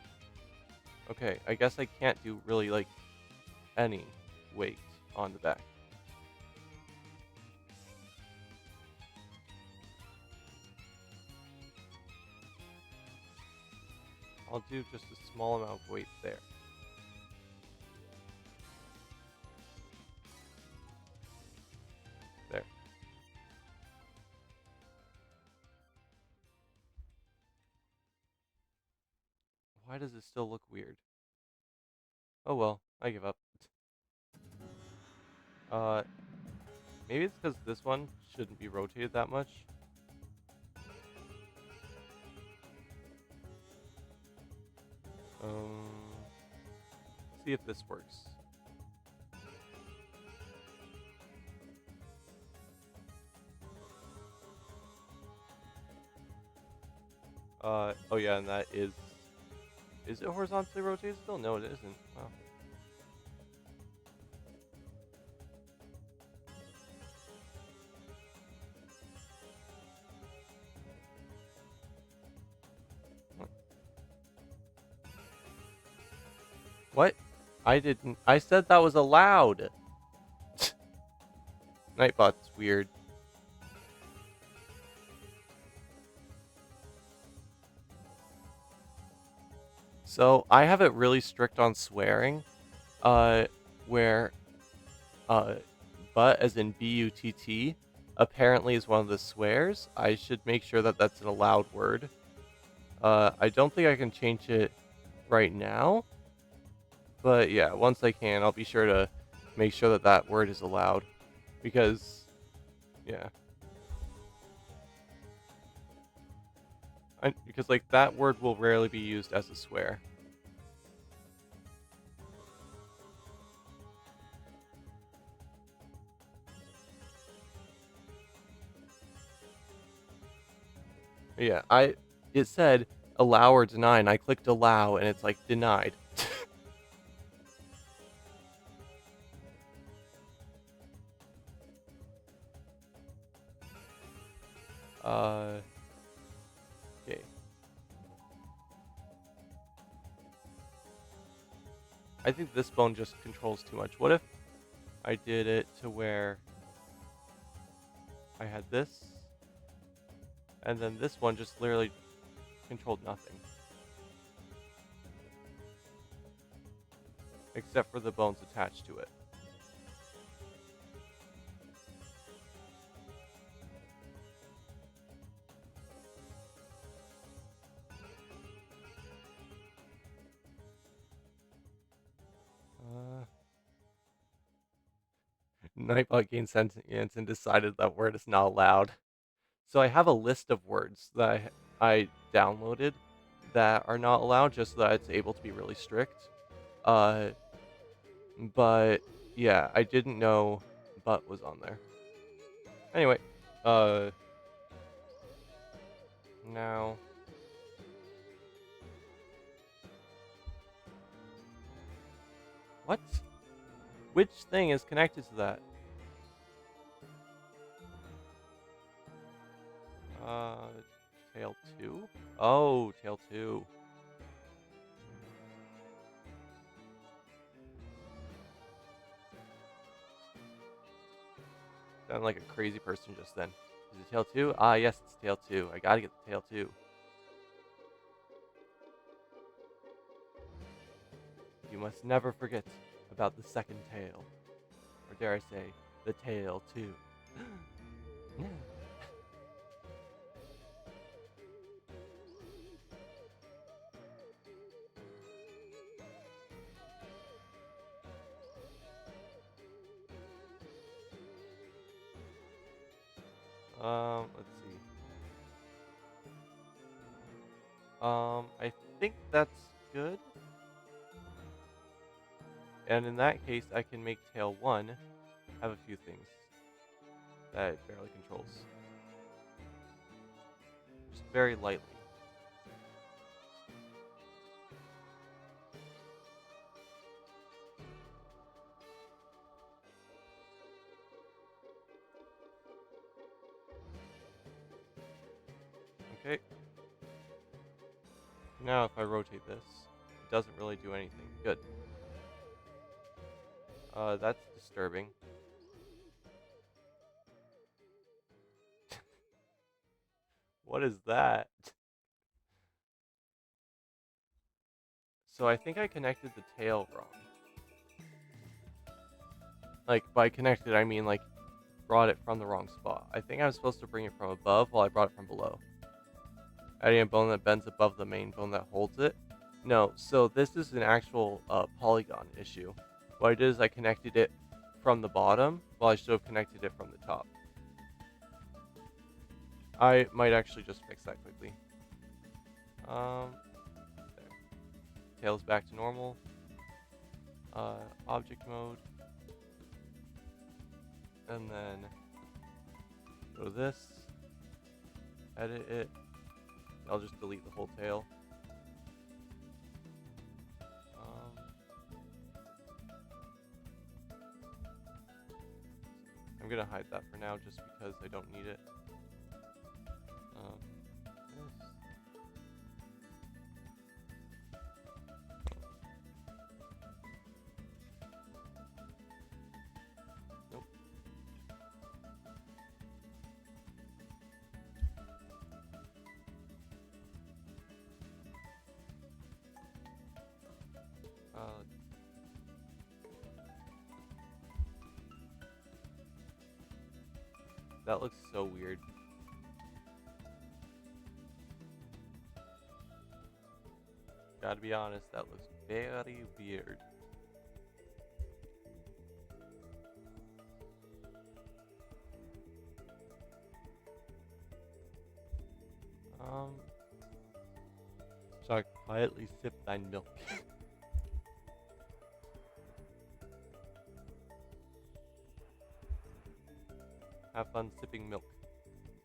Okay, I guess I can't do really like any weight on the back. I'll do just a small amount of weight there. There. Why does it still look weird? Oh well, I give up. Uh, maybe it's because this one shouldn't be rotated that much. See if this works. Oh yeah, and that is it horizontally rotated still? No, it isn't. Wow. What? I didn't. I said that was allowed. Nightbot's weird. So I have it really strict on swearing, where but as in butt apparently is one of the swears. I should make sure that that's an allowed word. I don't think I can change it right now, but yeah, once I can, I'll be sure to make sure that that word is allowed, because yeah, because like that word will rarely be used as a swear. Yeah, it said allow or deny, and I clicked allow, and it's like denied. uh, okay. I think this bone just controls too much. What if I did it to where I had this, and then this one just literally controlled nothing, except for the bones attached to it. Uh, Nightbot gained sentience and decided that word is not allowed. So I have a list of words that I downloaded that are not allowed, just so that it's able to be really strict. Uh, but yeah, I didn't know "but" was on there. Anyway, uh, now what? Which thing is connected to that? Uh, tail 2? Oh, tail 2. Sound like a crazy person just then. Is it tail 2? Ah, yes, it's tail 2. I gotta get the tail 2. You must never forget about the second tail. Or dare I say, the tail 2. Let's see. I think that's good. And in that case, I can make tail 1 have a few things that it barely controls. Just very lightly. Okay. Now if I rotate this, it doesn't really do anything. Good. That's disturbing. What is that? So I think I connected the tail wrong. Like, by connected, I mean, like, brought it from the wrong spot. I think I was supposed to bring it from above while I brought it from below. Adding a bone that bends above the main bone that holds it. No, so this is an actual polygon issue. What I did is I connected it from the bottom, while I should have connected it from the top. I might actually just fix that quickly. There. Tail's back to normal. Object mode. And then go to this. Edit it. I'll just delete the whole tail. I'm gonna hide that for now just because I don't need it. This. Nope. That looks so weird. Gotta be honest, that looks very weird. So I quietly sip thine milk. Have fun sipping milk.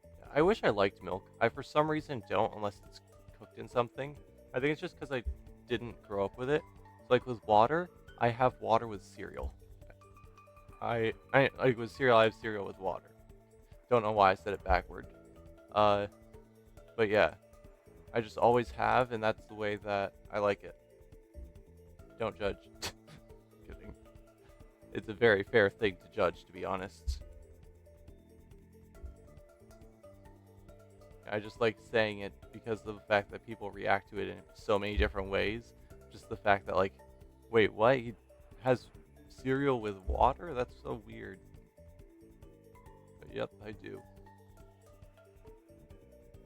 Yeah. I wish I liked milk. I for some reason don't unless it's cooked in something. I think it's just because I didn't grow up with it. So like with water, I have water with cereal. I like with cereal, I have cereal with water. Don't know why I said it backward. Uh, but yeah, I just always have, and that's the way that I like it. Don't judge. Kidding. It's a very fair thing to judge, to be honest. I just like saying it because of the fact that people react to it in so many different ways. Just the fact that like, wait, what? He has cereal with water? That's so weird. But yep, I do.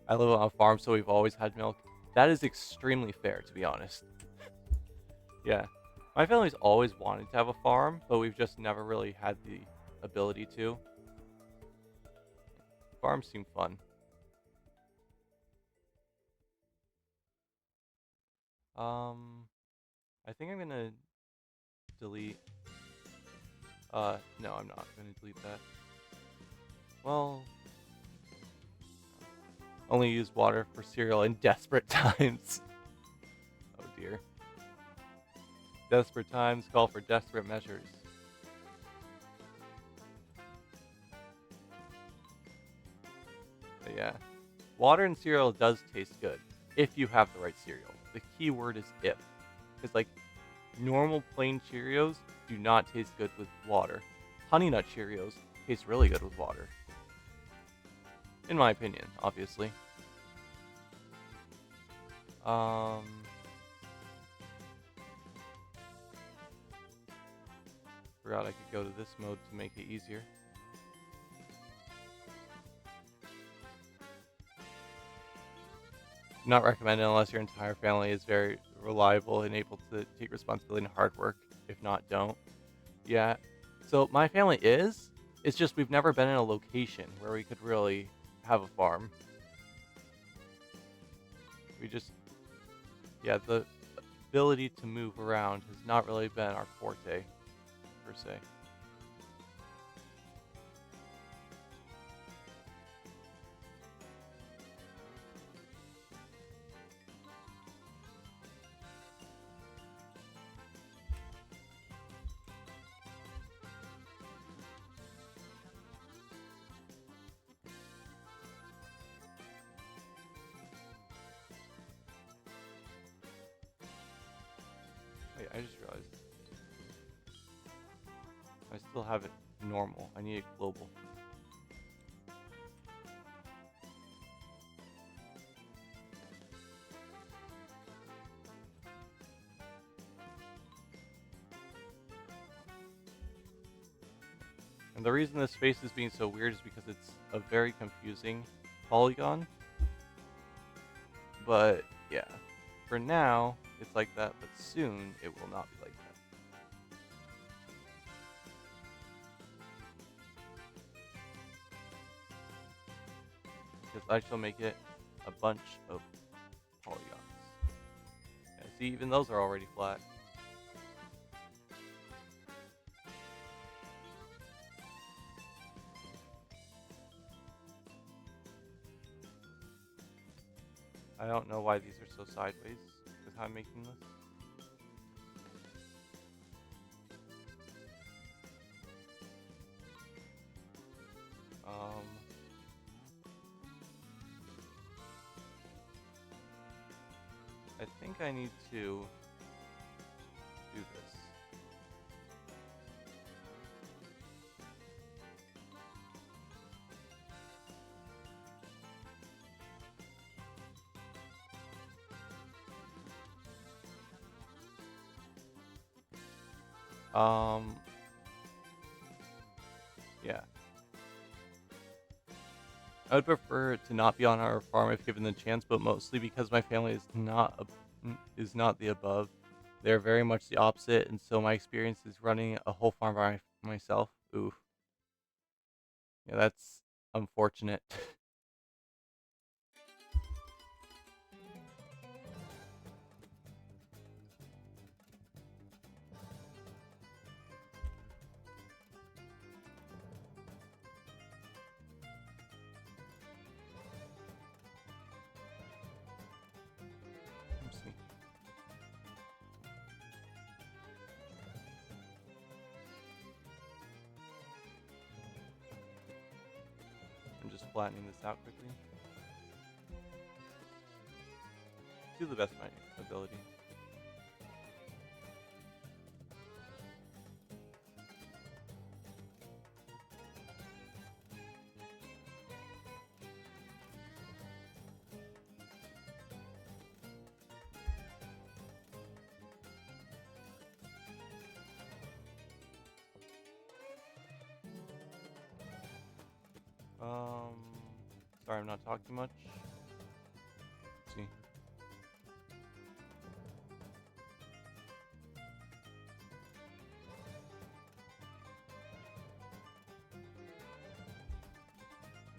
I live on a farm, so we've always had milk. That is extremely fair, to be honest. Yeah. My family's always wanted to have a farm, but we've just never really had the ability to. Farms seem fun. Um, I think I'm gonna delete. No, I'm not gonna delete that. Well, only use water for cereal in desperate times. Oh dear. Desperate times call for desperate measures. But yeah. Water and cereal does taste good if you have the right cereal. The key word is if. Because, like, normal plain Cheerios do not taste good with water. Honey Nut Cheerios taste really good with water. In my opinion, obviously. Um, Forgot I could go to this mode to make it easier. Not recommended unless your entire family is very reliable and able to take responsibility and hard work. If not, don't. Yeah. So my family is. It's just we've never been in a location where we could really have a farm. We just, yeah, the ability to move around has not really been our forte, per se. Wait, I just realized I still have it normal. I need it global. And the reason this face is being so weird is because it's a very confusing polygon. But yeah, for now, it's like that, but soon it will not be like that. Because I shall make it a bunch of polygons. Yeah, see, even those are already flat. I don't know why these are so sideways with how I'm making this. Um, I think I need to do this. Um, yeah. I would prefer it to not be on our farm if given the chance, but mostly because my family is not the above. They're very much the opposite, and so my experience is running a whole farm by myself. Ooh, yeah, that's unfortunate. flattening this out quickly to the best of my ability. Um, Sorry, I'm not talking much. Let's see.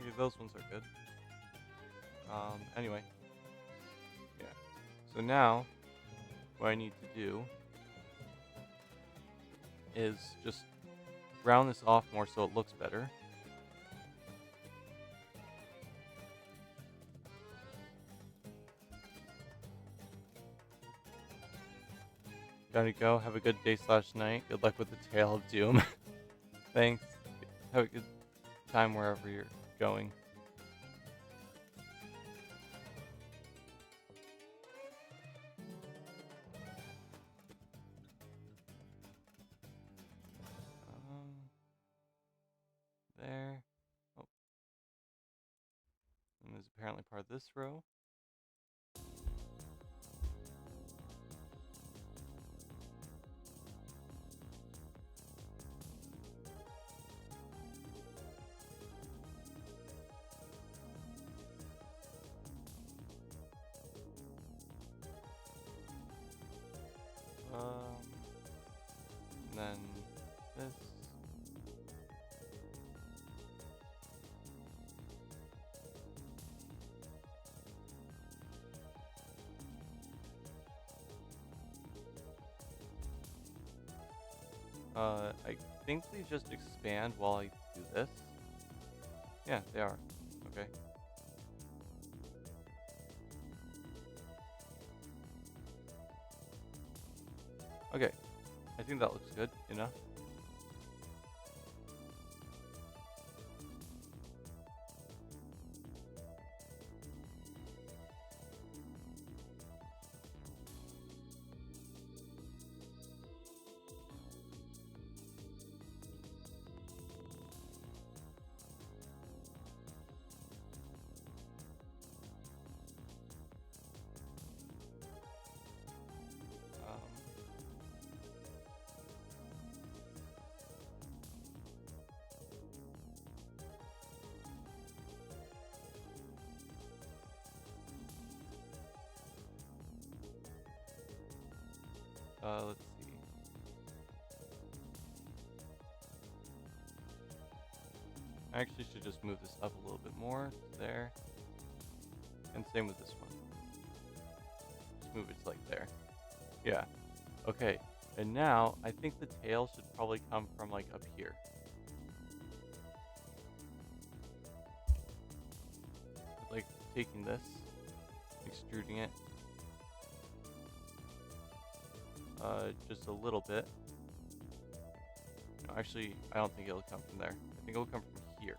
Okay, those ones are good. Anyway, yeah. So now, what I need to do is just round this off more so it looks better. Gotta go. Have a good day slash night. Good luck with the Tale of Doom. Thanks. Have a good time wherever you're going. There. Oh, and there's apparently part of this row. And then this. I think they just expand while I do this. Yeah, they are. Okay. Okay. I think that looks good enough. Um, let's see. I actually should just move this up a little bit more. There. And same with this one. Just move it to like there. Yeah. Okay. And now I think the tail should probably come from like up here. Like taking this, extruding it just a little bit. No, actually, I don't think it'll come from there. I think it'll come from here.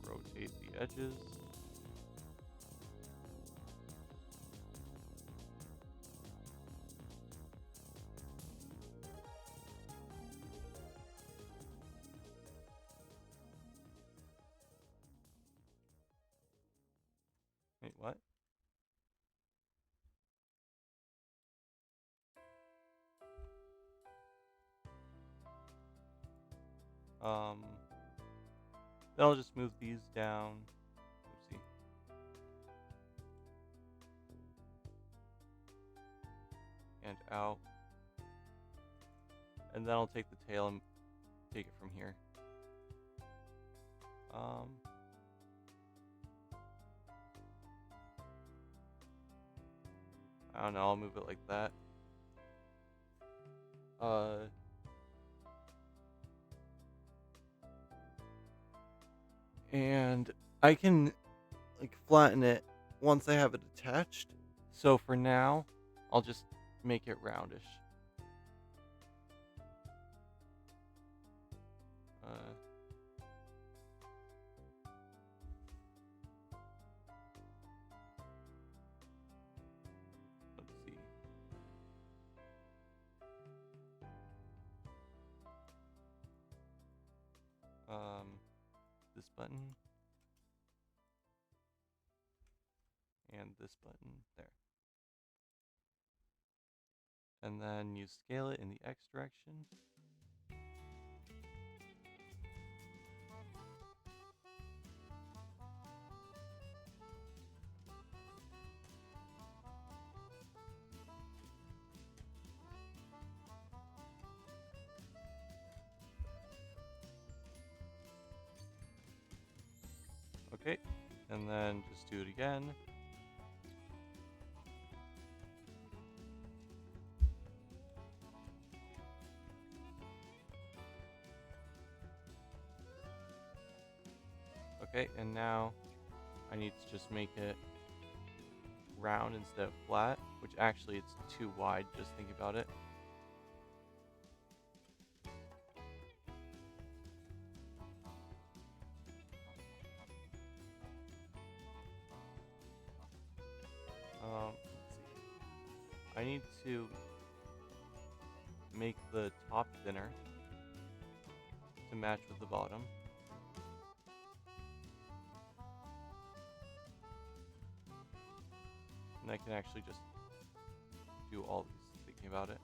Rotate the edges. Wait, what? Then I'll just move these down. Oopsie. And out. And then I'll take the tail and take it from here. I don't know, I'll move it like that. And I can like flatten it once I have it attached. So for now, I'll just make it roundish. this button and this button there. And then you scale it in the X direction. Okay, and then just do it again. Okay, and now I need to just make it round instead of flat, which actually it's too wide, just think about it. Let's see. I need to make the top thinner to match with the bottom. And I can actually just do all these thinking about it.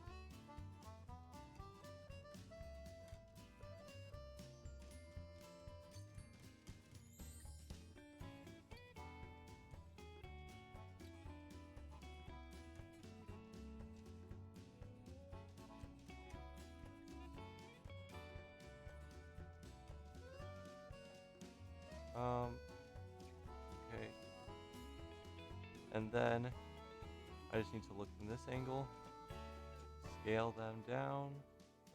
Okay. And then I just need to look from this angle, scale them down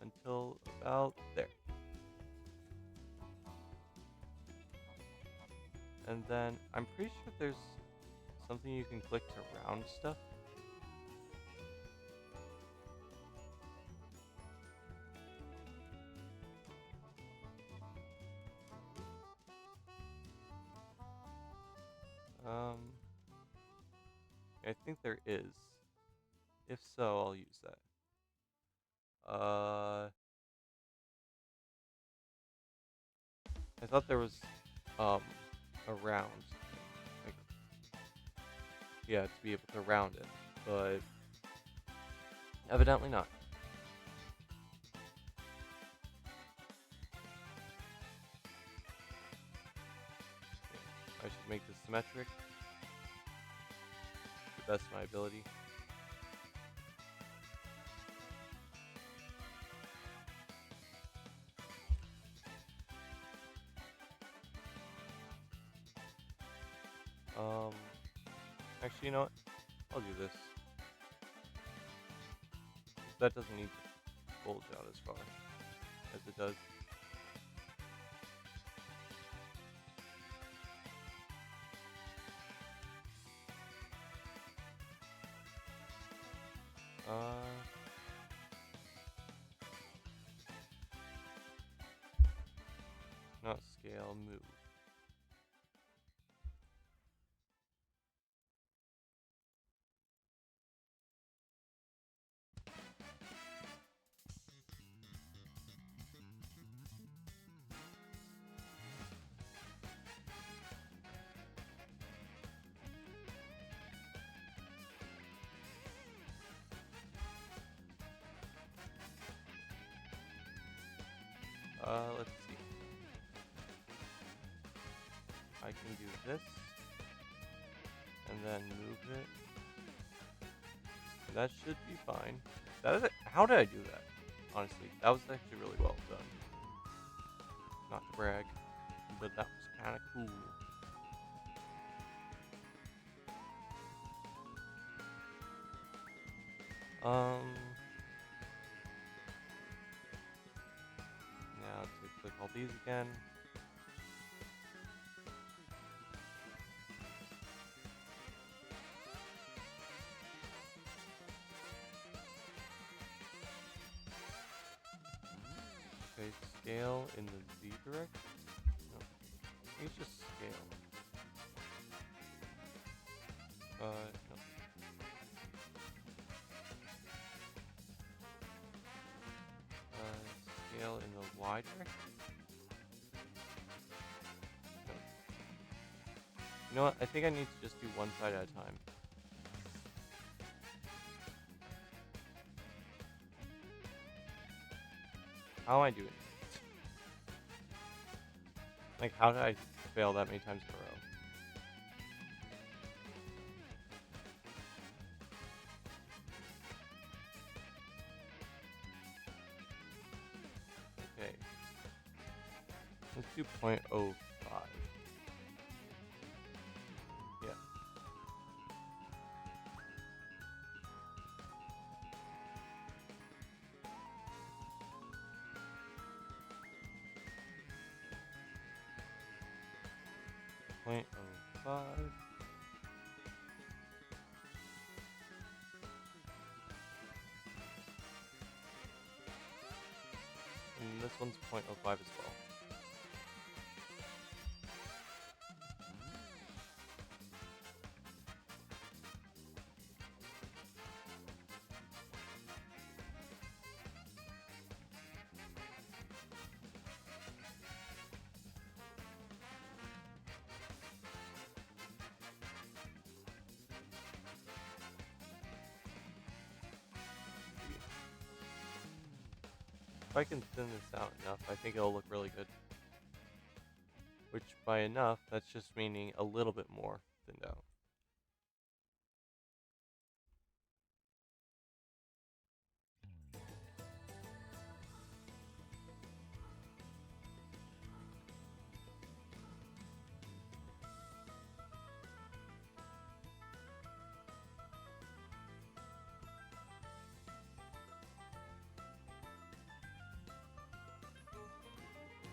until about there. And then I'm pretty sure there's something you can click to round stuff. I think there is. If so, I'll use that. I thought there was a round, like, yeah, to be able to round it, but evidently not. I should make this symmetric to the best of my ability. Actually, you know what? I'll do this. That doesn't need to bulge out as far as it does. Not scale, move. Let's see. I can do this, and then move it. And that should be fine. That is it. How did I do that? Honestly, that was actually really well done. Not to brag, but that was kind of cool. Now to click all these again. Okay, scale in the Z direction. No, it's just scale. No. Scale in the Y direction. You know what? I think I need to just do one side at a time. How am I doing? Like, how did I fail that many times in a row? Okay. Let's do 0.05. Yeah. Point oh 0.05. And this one's 0.05 as well. If I can thin this out enough, I think it'll look really good. Which, by enough, that's just meaning a little bit more thinned out.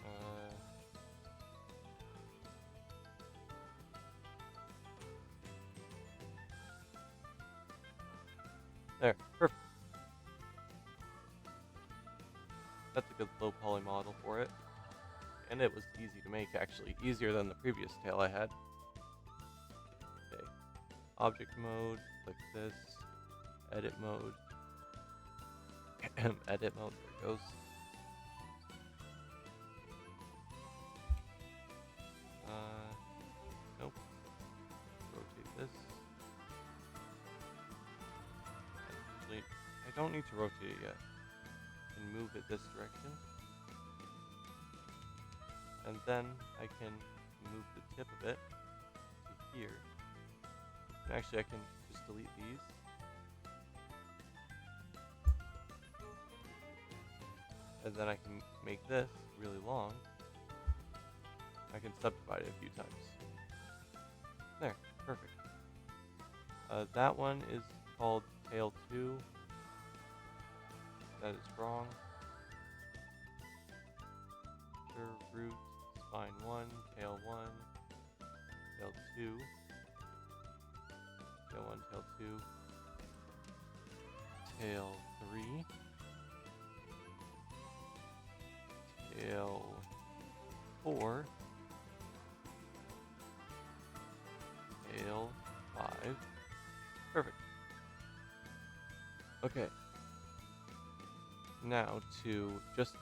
Uh, there, perfect. That's a good low poly model for it. And it was easy to make, actually. Easier than the previous tail I had. Okay. Object mode, click this. Edit mode. Edit mode, there it goes. Nope. Rotate this. Actually, I don't need to rotate it yet. I can move it this direction. And then I can move the tip of it to here. And actually, I can just delete these. And then I can make this really long. I can subdivide it a few times. There, perfect. That one is called tail 2. That is wrong. Root, spine 1, tail 1, tail 2, tail 1, tail 2, tail 3, tail 4, tail 5. Perfect. Okay. Now to just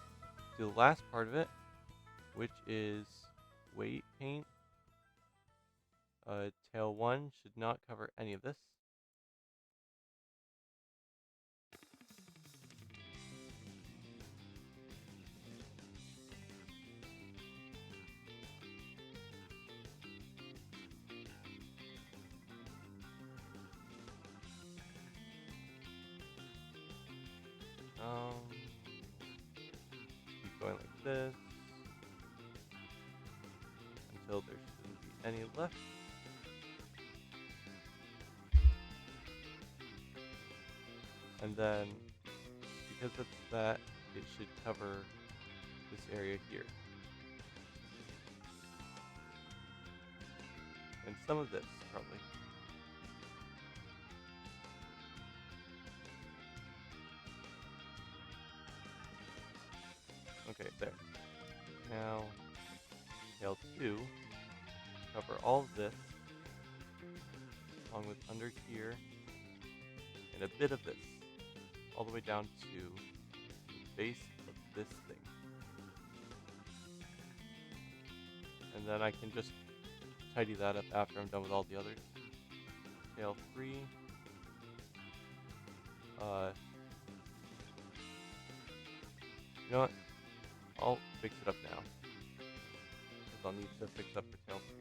do the last part of it, which is weight paint. Tail 1 should not cover any of this. Keep going like this until there shouldn't be any left. And then, because it's that, it should cover this area here. And some of this, probably. Okay, there. Now, tail 2, cover all of this, along with under here, and a bit of this, all the way down to the base of this thing. And then I can just tidy that up after I'm done with all the others. Tail 3. Uh, you know what? I'll fix it up now. Because I'll need to fix up for tail 3.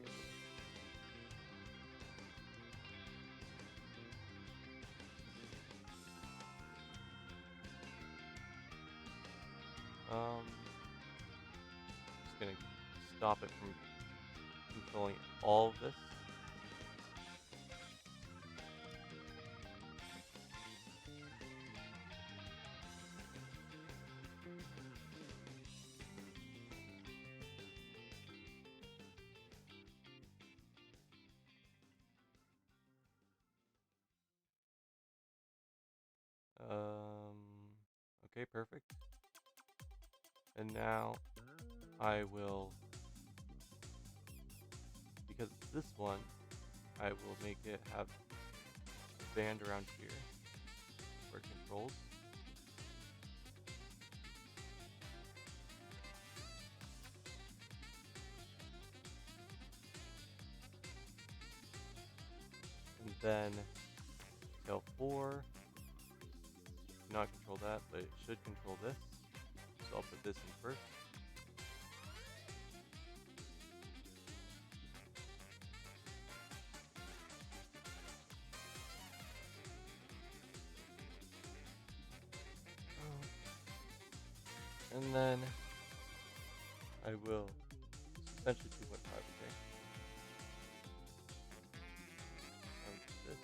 Just gonna stop it from controlling all of this. Okay, perfect. And now I will, because it's this one, I will make it have a band around here where it controls. And then tail 4, not control that, but it should control this. So I'll put this in first. And then I will essentially 2.5, okay? This.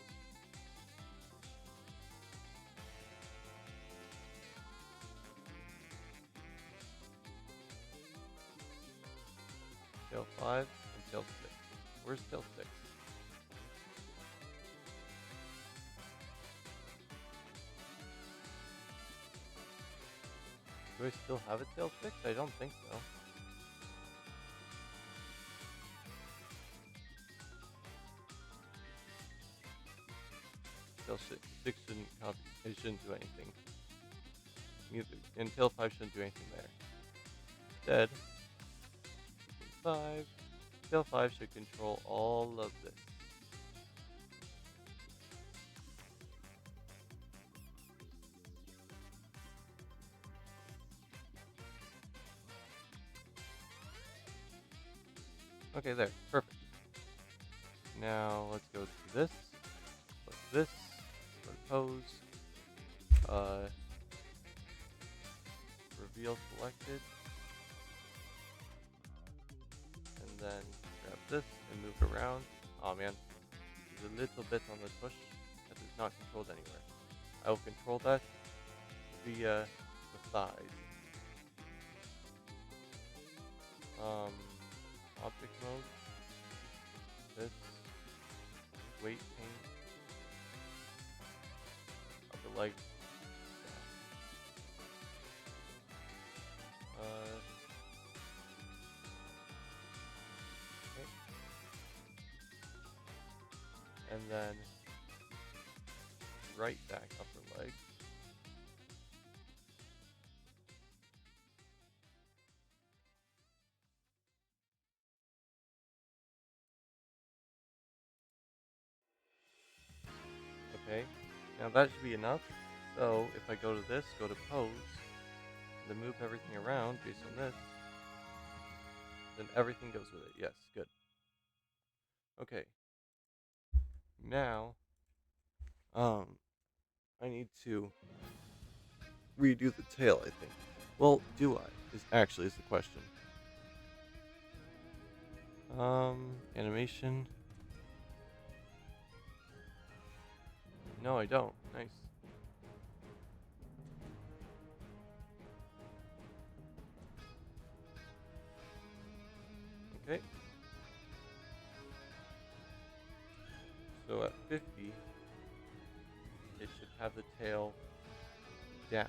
Tail 5 and tail 6. Where's tail 6? Do I still have a tail 6? I don't think so. Tail 6 shouldn't count. It shouldn't do anything. Neither, and tail 5 shouldn't do anything there. Instead, 5. Tail 5 should control all of this. Okay, there. Perfect. Now let's go to this. Select this. Go to pose. Reveal selected. And then grab this and move it around. Oh man. There's a little bit on the tush that is not controlled anywhere. I will control that via the thighs. Object mode. This. Weight paint. Upper leg. Okay. And then right back upper leg. Okay, now that should be enough. So if I go to this, go to pose, then move everything around based on this, then everything goes with it. Yes, good. Okay. Now, I need to redo the tail, I think. Well, do I? Is the question. Animation. No, I don't. Nice. Okay. So at 50, it should have the tail down.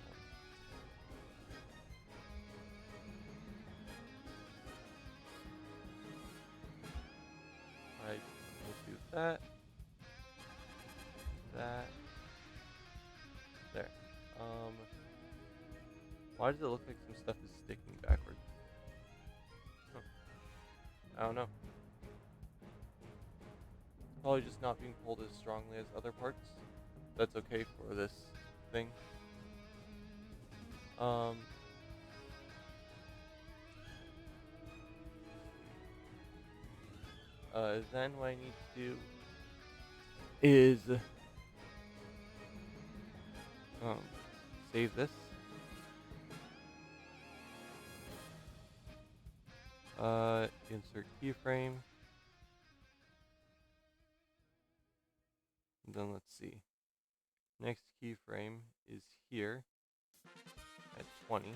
I will do that. That. There. Why does it look like some stuff is sticking backwards? Huh. I don't know. probably just not being pulled as strongly as other parts. That's okay for this thing. Um, then what I need to do is um, save this. Insert keyframe. And then let's see. Next keyframe is here at 20.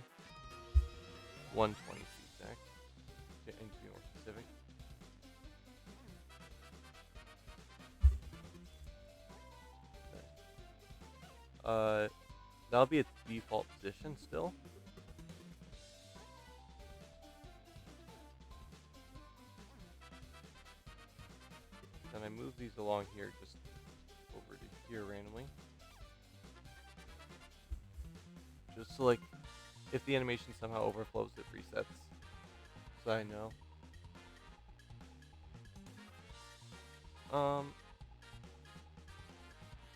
120 to be exact. Okay, I need to be more specific. Okay. That'll be its default position still. Then I move these along here, just over to here randomly. Just so, like, if the animation somehow overflows, it resets. So I know.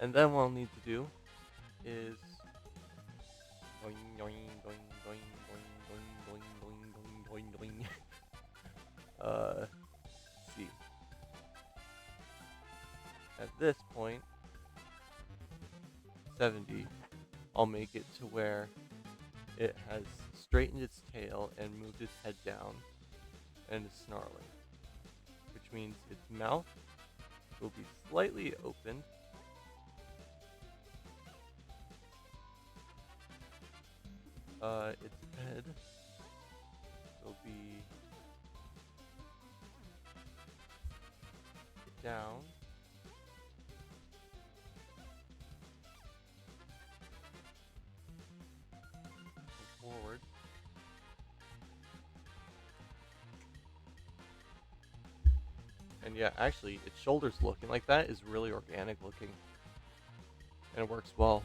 And then what I'll need to do is doing, doing, doing, doing, doing, doing, doing, doing, doing, doing. Let's see. At this point, 70, I'll make it to where it has straightened its tail and moved its head down and is snarling, which means its mouth will be slightly opened. Its head will be down. And forward. And yeah, actually, its shoulders looking like that is really organic looking. And it works well.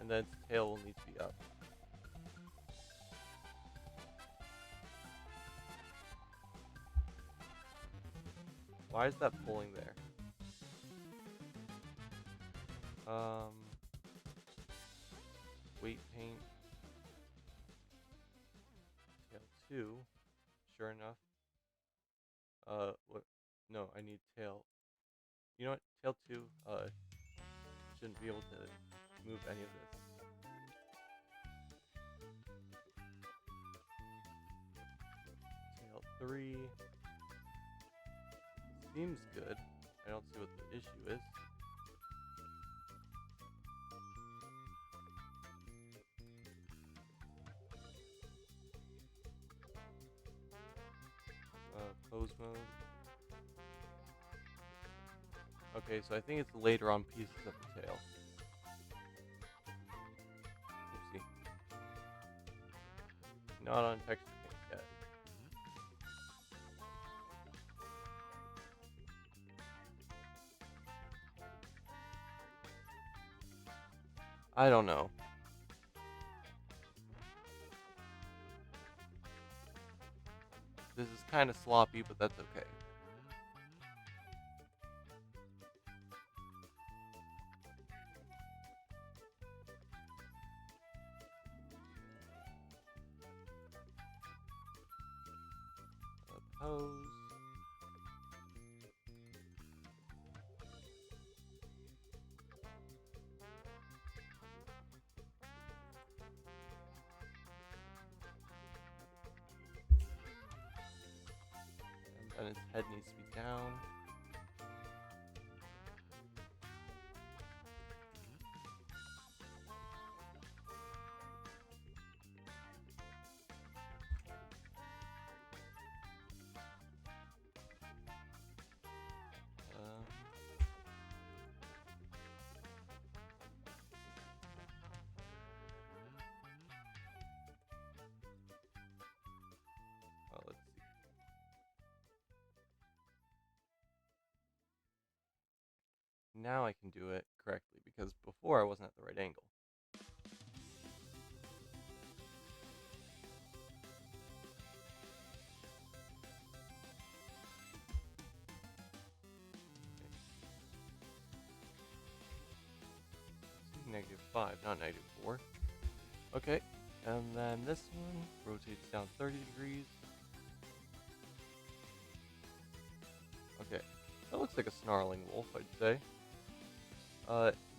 And then its tail will need to be up. Why is that pulling there? Weight paint. Tail 2. Sure enough. What? No, I need tail. You know what? Tail 2, shouldn't be able to move any of this. Tail 3. Seems good. I don't see what the issue is. Pose mode. Okay, so I think it's later on pieces of the tail. Oopsie. Not on texture paint yet. I don't know. This is kind of sloppy, but that's okay. Pose. And then its head needs to be down. Let's see. Now I can do it correctly because before I wasn't at the right angle. 5, not -4. Okay, and then this one rotates down 30 degrees. Okay, that looks like a snarling wolf, I'd say.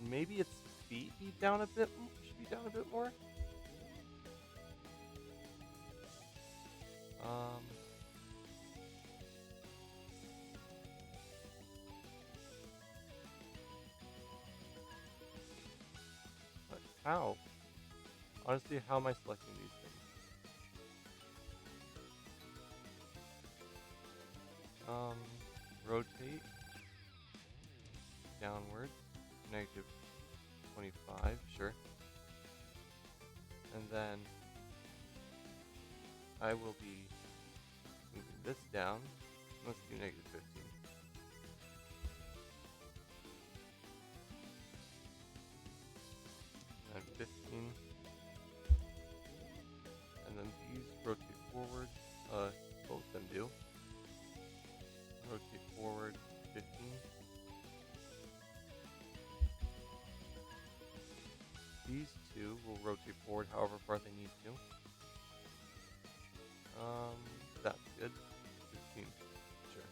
Maybe its feet be down a bit, should be down a bit more. Um, but how? Honestly, how am I selecting these things? Um, rotate downwards, -25, sure. And then I will be moving this down. Let's do -15. And 15. And then these rotate forward. Both of them do. Rotate forward 15. These two will rotate forward however far they need to. That's good. 15. Sure.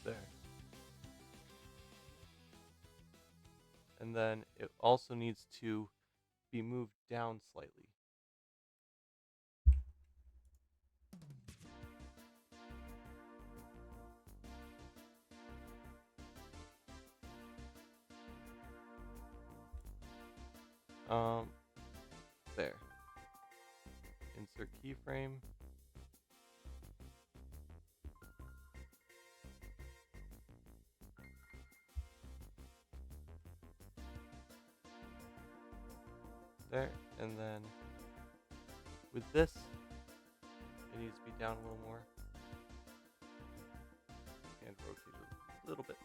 There. And then it also needs to be moved down slightly. There. Insert keyframe. There. And then with this, it needs to be down a little more. And rotate it a little bit.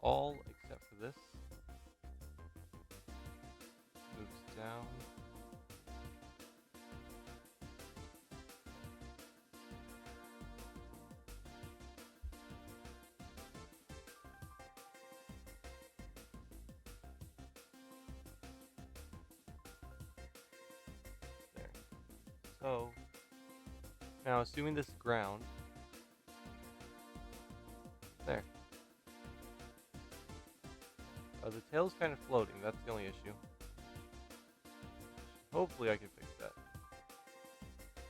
All except for this. Moves down. There. So, now assuming this is ground. There. The tail's kind of floating, that's the only issue. Hopefully I can fix that.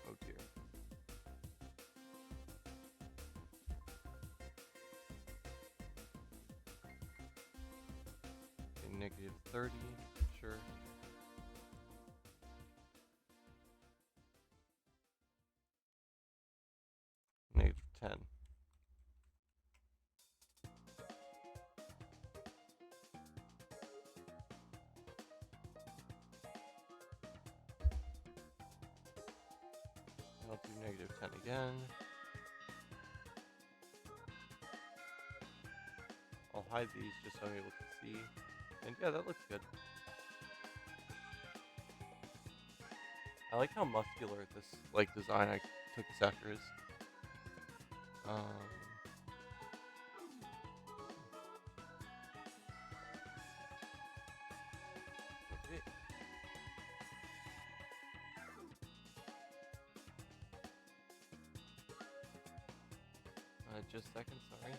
Oh dear. Okay, -30, sure. -10. And I'll do -10 again. I'll hide these just so I'm able to see. And yeah, that looks good. I like how muscular this design I took this after is. Okay. Just a second, sorry.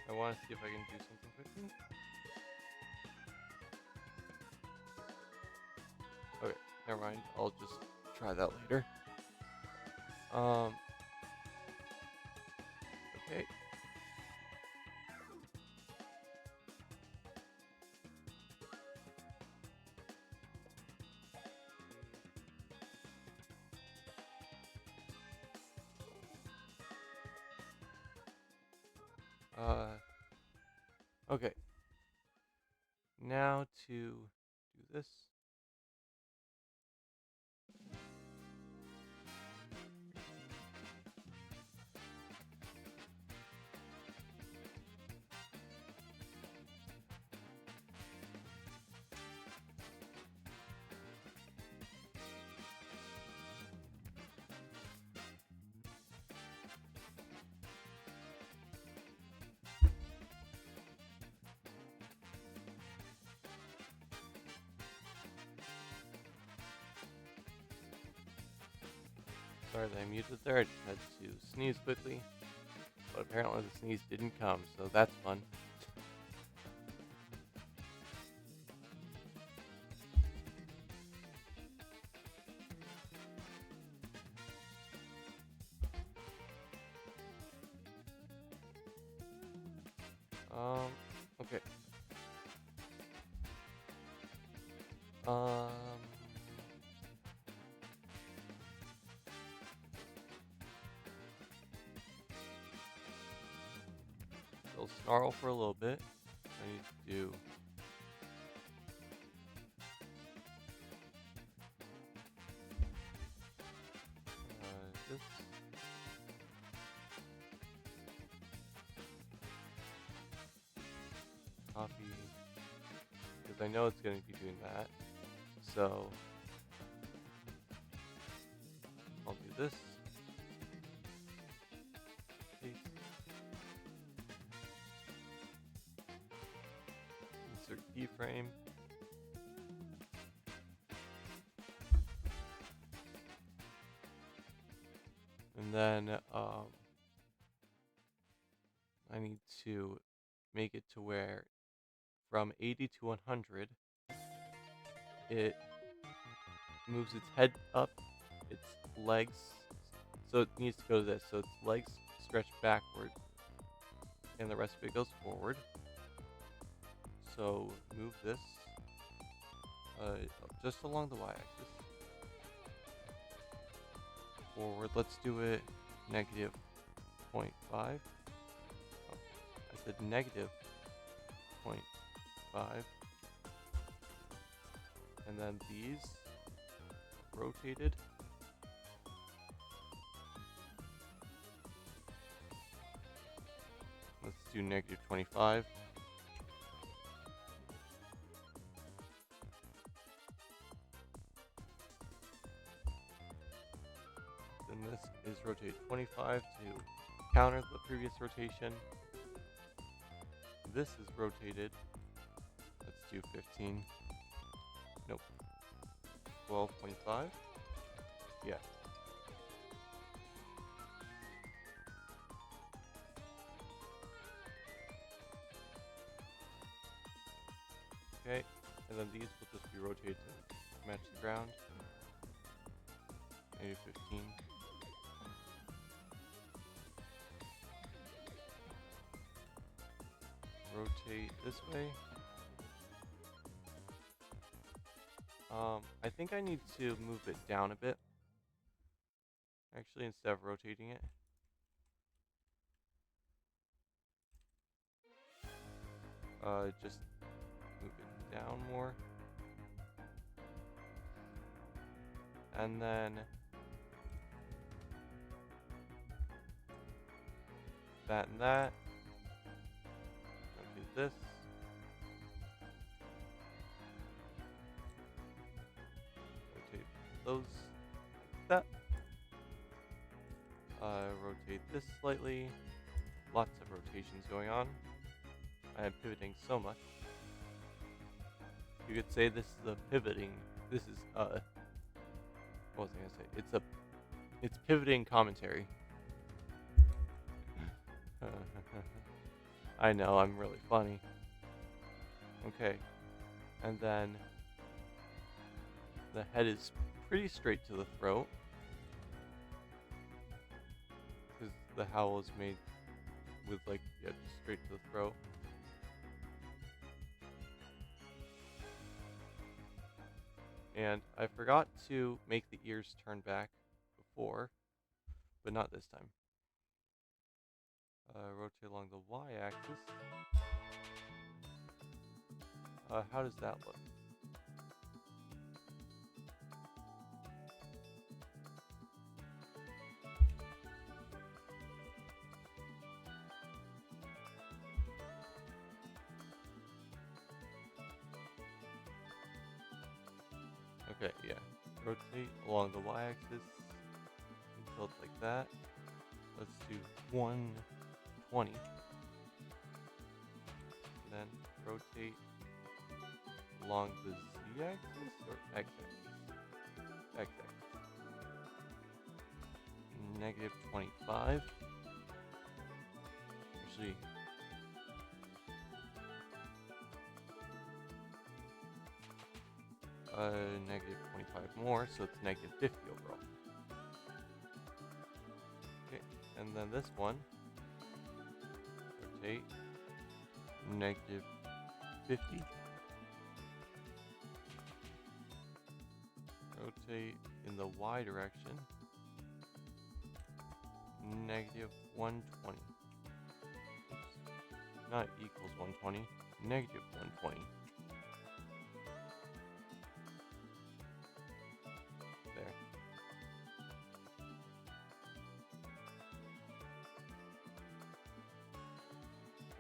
I want to see if I can do something quickly. Okay, never mind. I'll just try that later. Okay. Okay. Now to do this. Sorry that I muted there. I just had to sneeze quickly. But apparently the sneeze didn't come, so that's fun. Okay. Um, They'll snarl for a little bit. I need to do this. Copy. Because I know it's going to be doing that. So I'll do this. Paste. Insert keyframe. And then I need to make it to where from 80 to 100 it moves its head up, its legs, so it needs to go to this, so its legs stretch backward and the rest of it goes forward. So move this just along the y-axis forward. Let's do it negative 0.5. Oh, I said negative 0.5. And then these rotated. Let's do negative 25. Then this is rotated 25 to counter the previous rotation. This is rotated. Let's do 15. Nope. 12.5. Yeah. Okay. And then these will just be rotated to match the ground. Maybe 15. Rotate this way. I think I need to move it down a bit. Actually, instead of rotating it. Just move it down more. And then that and that. Rotate this. Rotate those like that. Rotate this slightly. Lots of rotations going on. I am pivoting so much. You could say this is a pivoting. This is what was I gonna say? It's pivoting commentary. I know, I'm really funny. Okay. And then the head is pretty straight to the throat. Because the howl is made with just straight to the throat. And I forgot to make the ears turn back before, but not this time. Rotate along the y-axis. How does that look? Okay, yeah. Rotate along the y-axis until it's like that. Let's do 120. And then rotate along the z-axis or x-axis? X-axis. negative 25. Actually, negative 25 more, so it's negative 50 overall. Okay, and then this one, rotate, negative 50. Rotate in the Y direction, negative 120. Oops. Not equals 120, negative 120. There.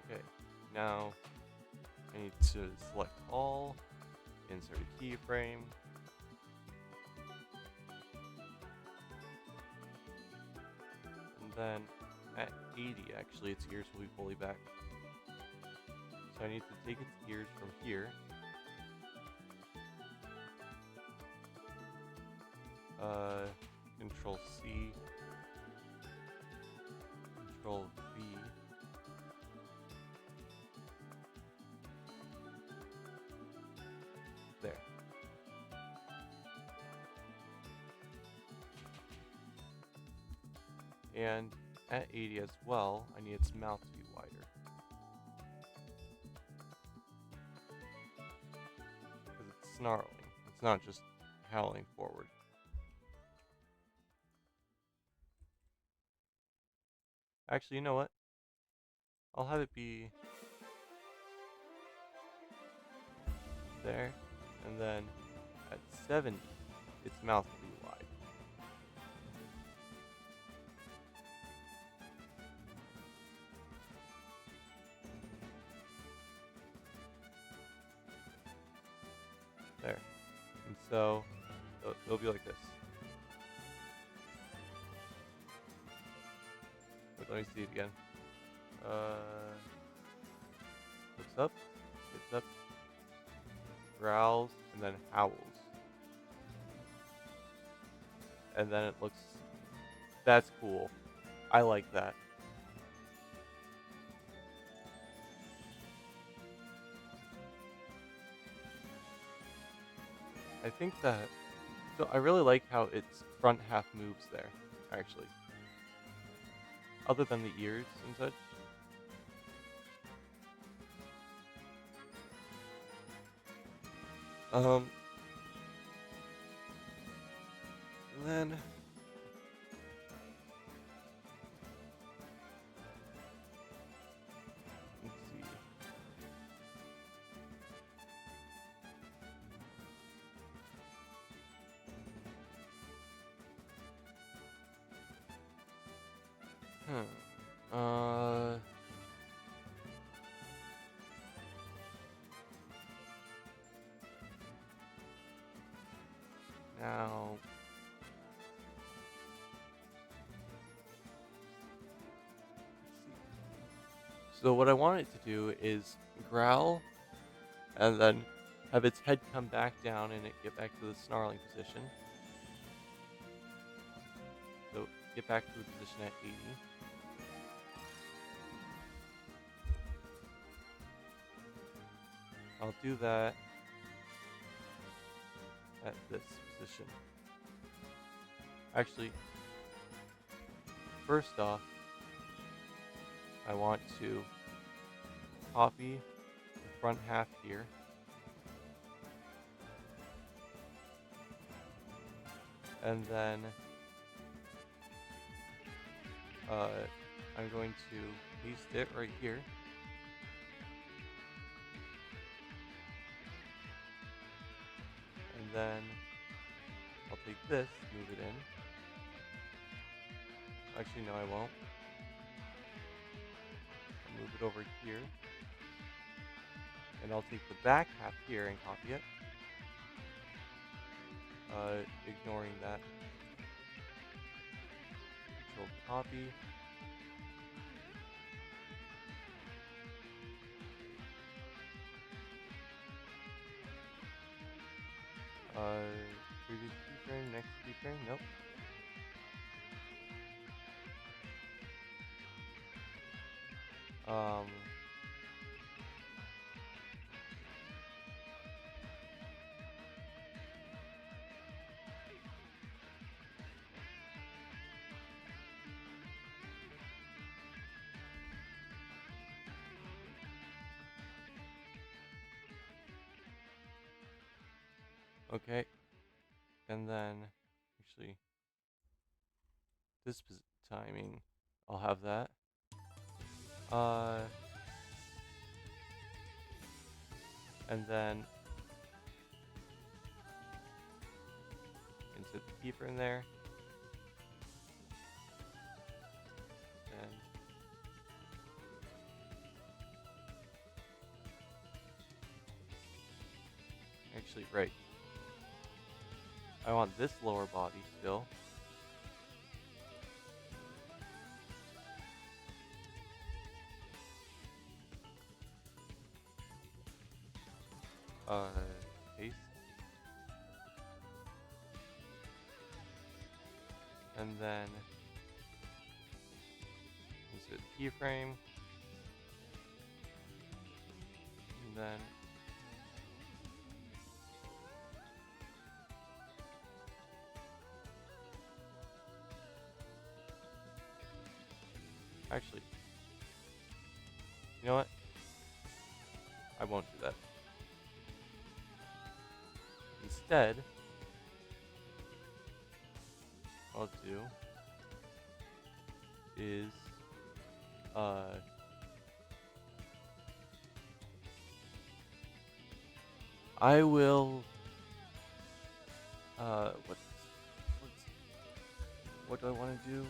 Okay, now I need to select all, insert a keyframe, and then at 80, actually, its ears will be fully back. So I need to take its ears from here, Control C, Control V, there. And at 80 as well, I need its mouth to be wider. Because it's snarling. It's not just howling forward. Actually, you know what? I'll have it be there, and then at 70, its mouth will be wide. There. And so, it'll be like this. Wait, let me see it again. Looks up, gets up, growls, and then howls. And then it looks... That's cool. I like that. I think that... So I really like how its front half moves there, actually. Other than the ears and such. And then... Let's see. Now... So what I want it to do is growl, and then have its head come back down and it get back to the snarling position. So get back to the position at 80. I'll do that at this position. Actually, first off, I want to copy the front half here. And then I'm going to paste it right here. And then I'll take this, move it in. Actually, no, I won't. I'll move it over here. And I'll take the back half here and copy it. Ignoring that. Control copy. Previous keyframe, next keyframe, nope. Um, okay, and then actually this timing, I'll have that. Uh, and then insert the keyframe there, and actually, right, I want this lower body still. Uh, paste, and then insert the keyframe, and then actually, you know what? I won't do that. Instead, what I'll do is uh I will what's what do I want to do?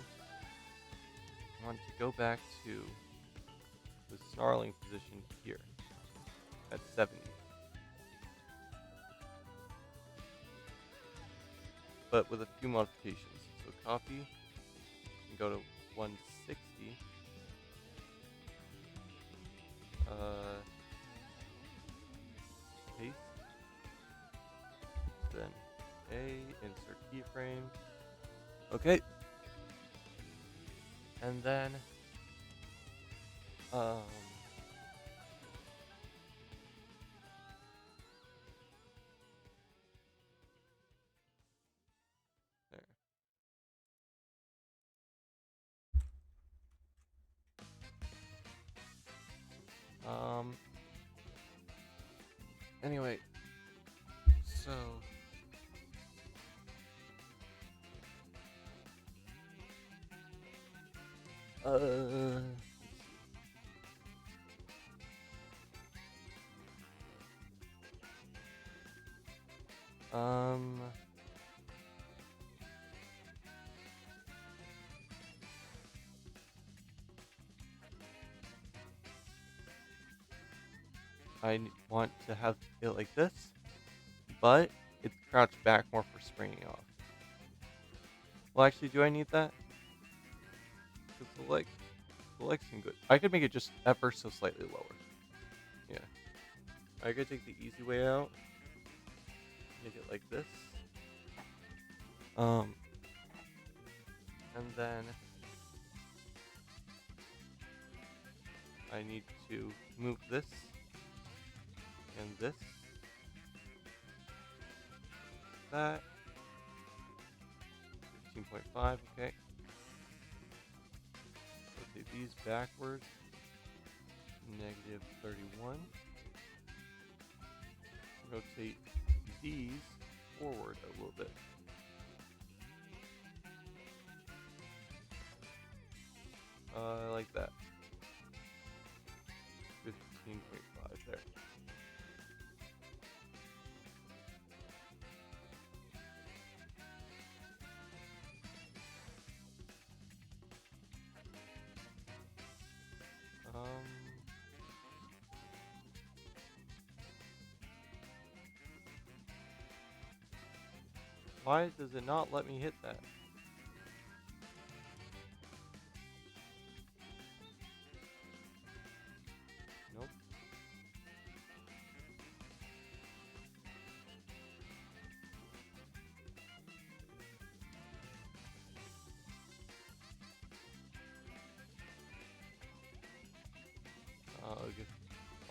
I want to go back to the snarling position here at 70, but with a few modifications. So copy and go to 160. Paste, then A, insert keyframe. Okay, and then um there. Um. Anyway, so uh. Um. Want to have it like this, but it's crouched back more for springing off. Well, actually, do I need that? Because the legs seem good. I could make it just ever so slightly lower. Yeah. I could take the easy way out. Make it like this. Um. And then I need to move this and this. That. 15.5, okay. Rotate these backwards. Negative 31. Rotate these forward a little bit. Like that. 15.5 there. Um, why does it not let me hit that? Nope.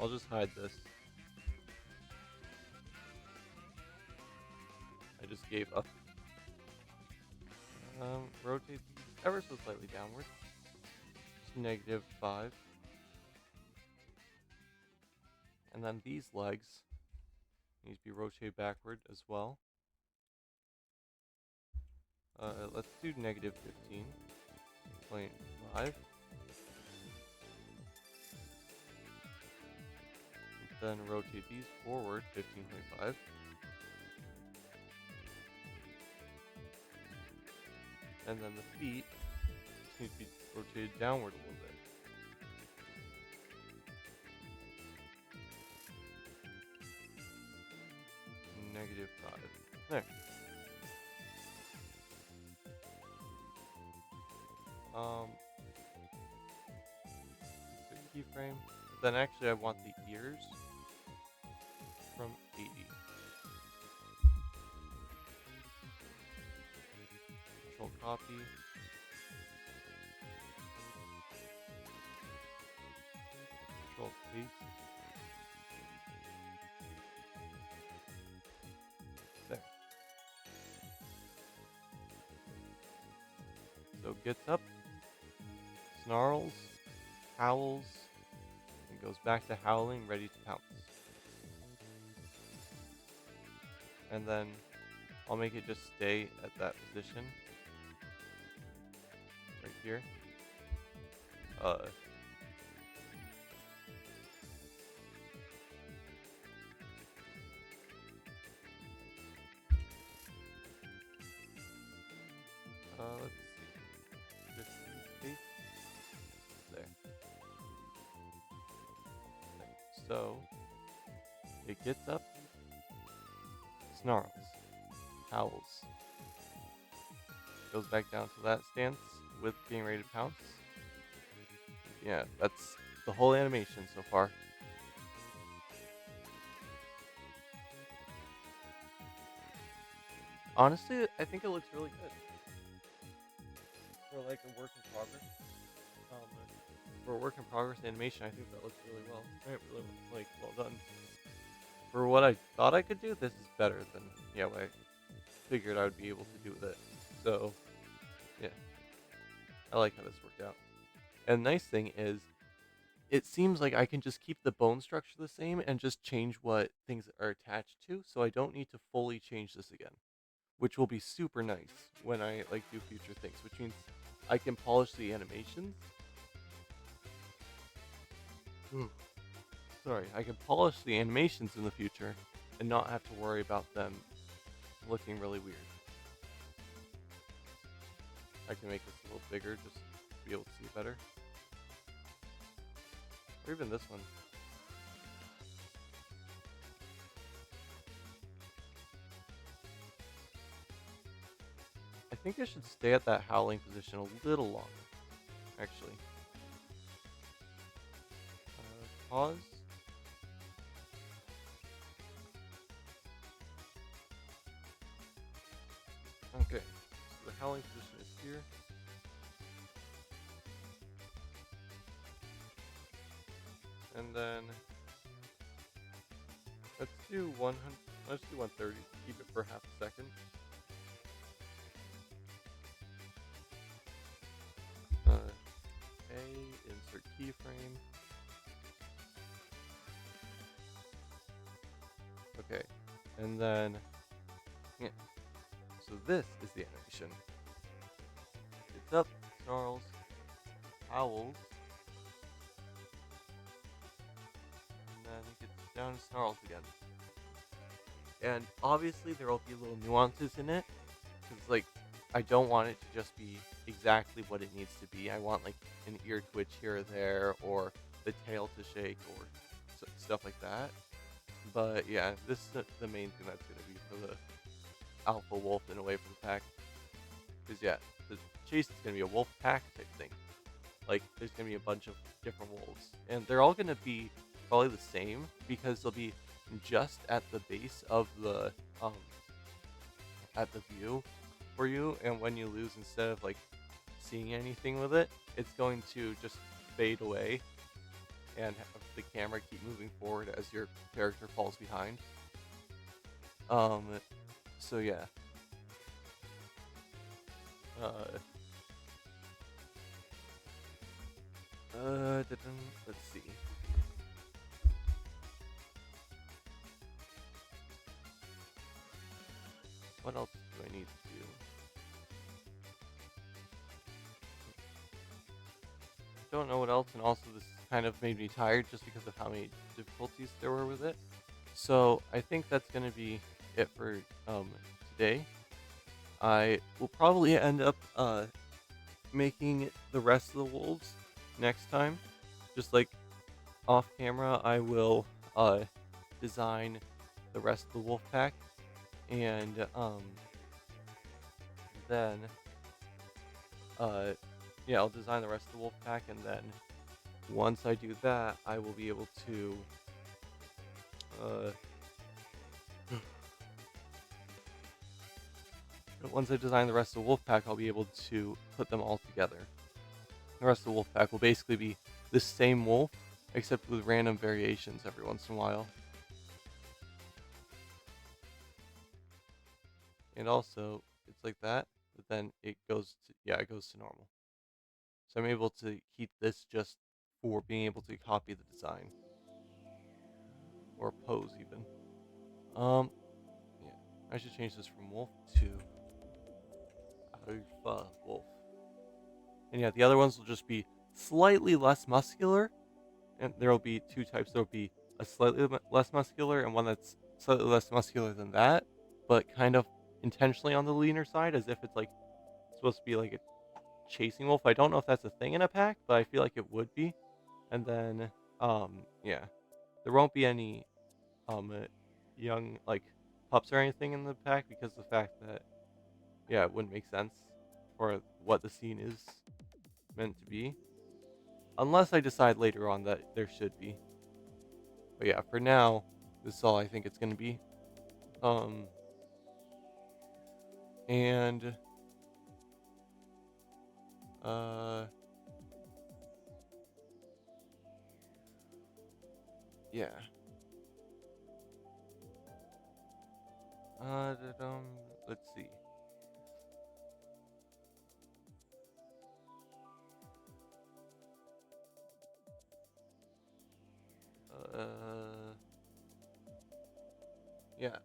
I'll just hide this. I just gave up. Rotate these ever so slightly downward. Just -5. And then these legs need to be rotated backward as well. Let's do -15.5. Then rotate these forward 15.5. And then the feet need to be rotated downward a little bit. -5. There. So keyframe. Then actually I want the ears from 80. Control copy. Control paste. There. So gets up, snarls, howls, and goes back to howling, ready to pounce. And then I'll make it just stay at that position. Right here. Let's see. Just paste. There. So it gets up, snarls, howls, goes back down to that stance with being ready to pounce. Yeah, that's the whole animation so far. Honestly, I think it looks really good for like a work in progress. Um, for a work in progress animation, I think that looks really well. Right, really like well done. For what I thought I could do, this is better than what I figured I would be able to do with it. So yeah, I like how this worked out. And the nice thing is, it seems like I can just keep the bone structure the same and just change what things are attached to, so I don't need to fully change this again, which will be super nice when I like do future things, which means I can polish the animations. Sorry, I can polish the animations in the future and not have to worry about them looking really weird. I can make this a little bigger just to be able to see it better. Or even this one. I think I should stay at that howling position a little longer, actually. Pause. Okay, so the howling position is here. And then let's do 100. Let's do 130. Keep it for half a second. Insert keyframe. Okay, and then yeah. So this is the animation. It's up, snarls, howls, and then it gets down and snarls again. And obviously there will be little nuances in it, because like I don't want it to just be exactly what it needs to be. I want like an ear twitch here or there, or the tail to shake, or stuff like that. But yeah, this is the main thing that's going to be for the alpha wolf and away from the pack. Because yeah, the chase is going to be a wolf pack type thing. Like there's going to be a bunch of different wolves, and they're all going to be probably the same because they'll be just at the base of the at the view for you. And when you lose, instead of like seeing anything with it, it's going to just fade away and the camera keep moving forward as your character falls behind. Um, so yeah. Uh, let's see. What else do I need to do? Don't know what else, and also this kind of made me tired just because of how many difficulties there were with it. So I think that's gonna be it for today. I will probably end up making the rest of the wolves next time. Just like off camera, I will design the rest of the wolf pack, and then yeah, I'll design the rest of the wolf pack, and then once I do that, I will be able to uh once I design the rest of the wolf pack, I'll be able to put them all together. The rest of the wolf pack will basically be the same wolf, except with random variations every once in a while. And also, it's like that, but then it goes to, yeah, it goes to normal. So I'm able to keep this just for being able to copy the design. Or pose, even. Yeah. I should change this from wolf to alpha wolf. And yeah, the other ones will just be slightly less muscular, and there will be two types. There will be a slightly less muscular and one that's slightly less muscular than that, but kind of intentionally on the leaner side, as if it's like supposed to be like a chasing wolf. I don't know if that's a thing in a pack, but I feel like it would be. And then, yeah, there won't be any young like pups or anything in the pack because of the fact that yeah, it wouldn't make sense for what the scene is meant to be, unless I decide later on that there should be. But yeah, for now, this is all I think it's gonna be. Um, and uh, yeah. Let's see. Uh, yeah,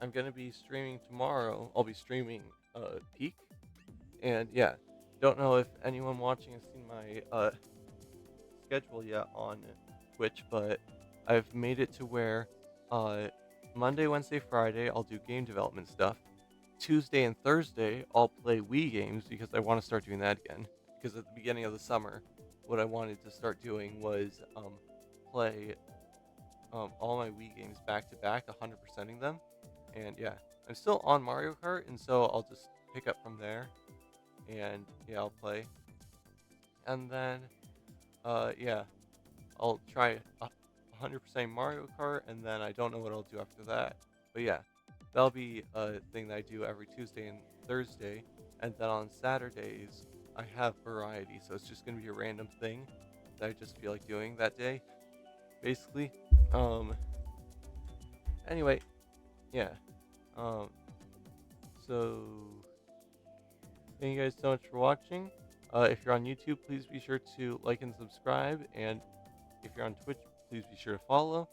I'm gonna be streaming tomorrow. I'll be streaming Peak, and yeah, don't know if anyone watching has seen my schedule yet on Twitch, but I've made it to where uh Monday, Wednesday, Friday I'll do game development stuff. Tuesday and Thursday I'll play Wii games because I want to start doing that again. Because at the beginning of the summer, what I wanted to start doing was play all my Wii games back to back, 100%ing them. And yeah, I'm still on Mario Kart, and so I'll just pick up from there. And yeah, I'll play. And then yeah, I'll try 100% Mario Kart, and then I don't know what I'll do after that. But yeah, that'll be a thing that I do every Tuesday and Thursday. And then on Saturdays, I have variety, so it's just gonna be a random thing that I just feel like doing that day, basically. Um. Anyway, yeah. Um. So thank you guys so much for watching. If you're on YouTube, please be sure to like and subscribe, and if you're on Twitch, please be sure to follow.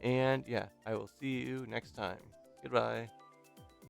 And yeah, I will see you next time. Goodbye.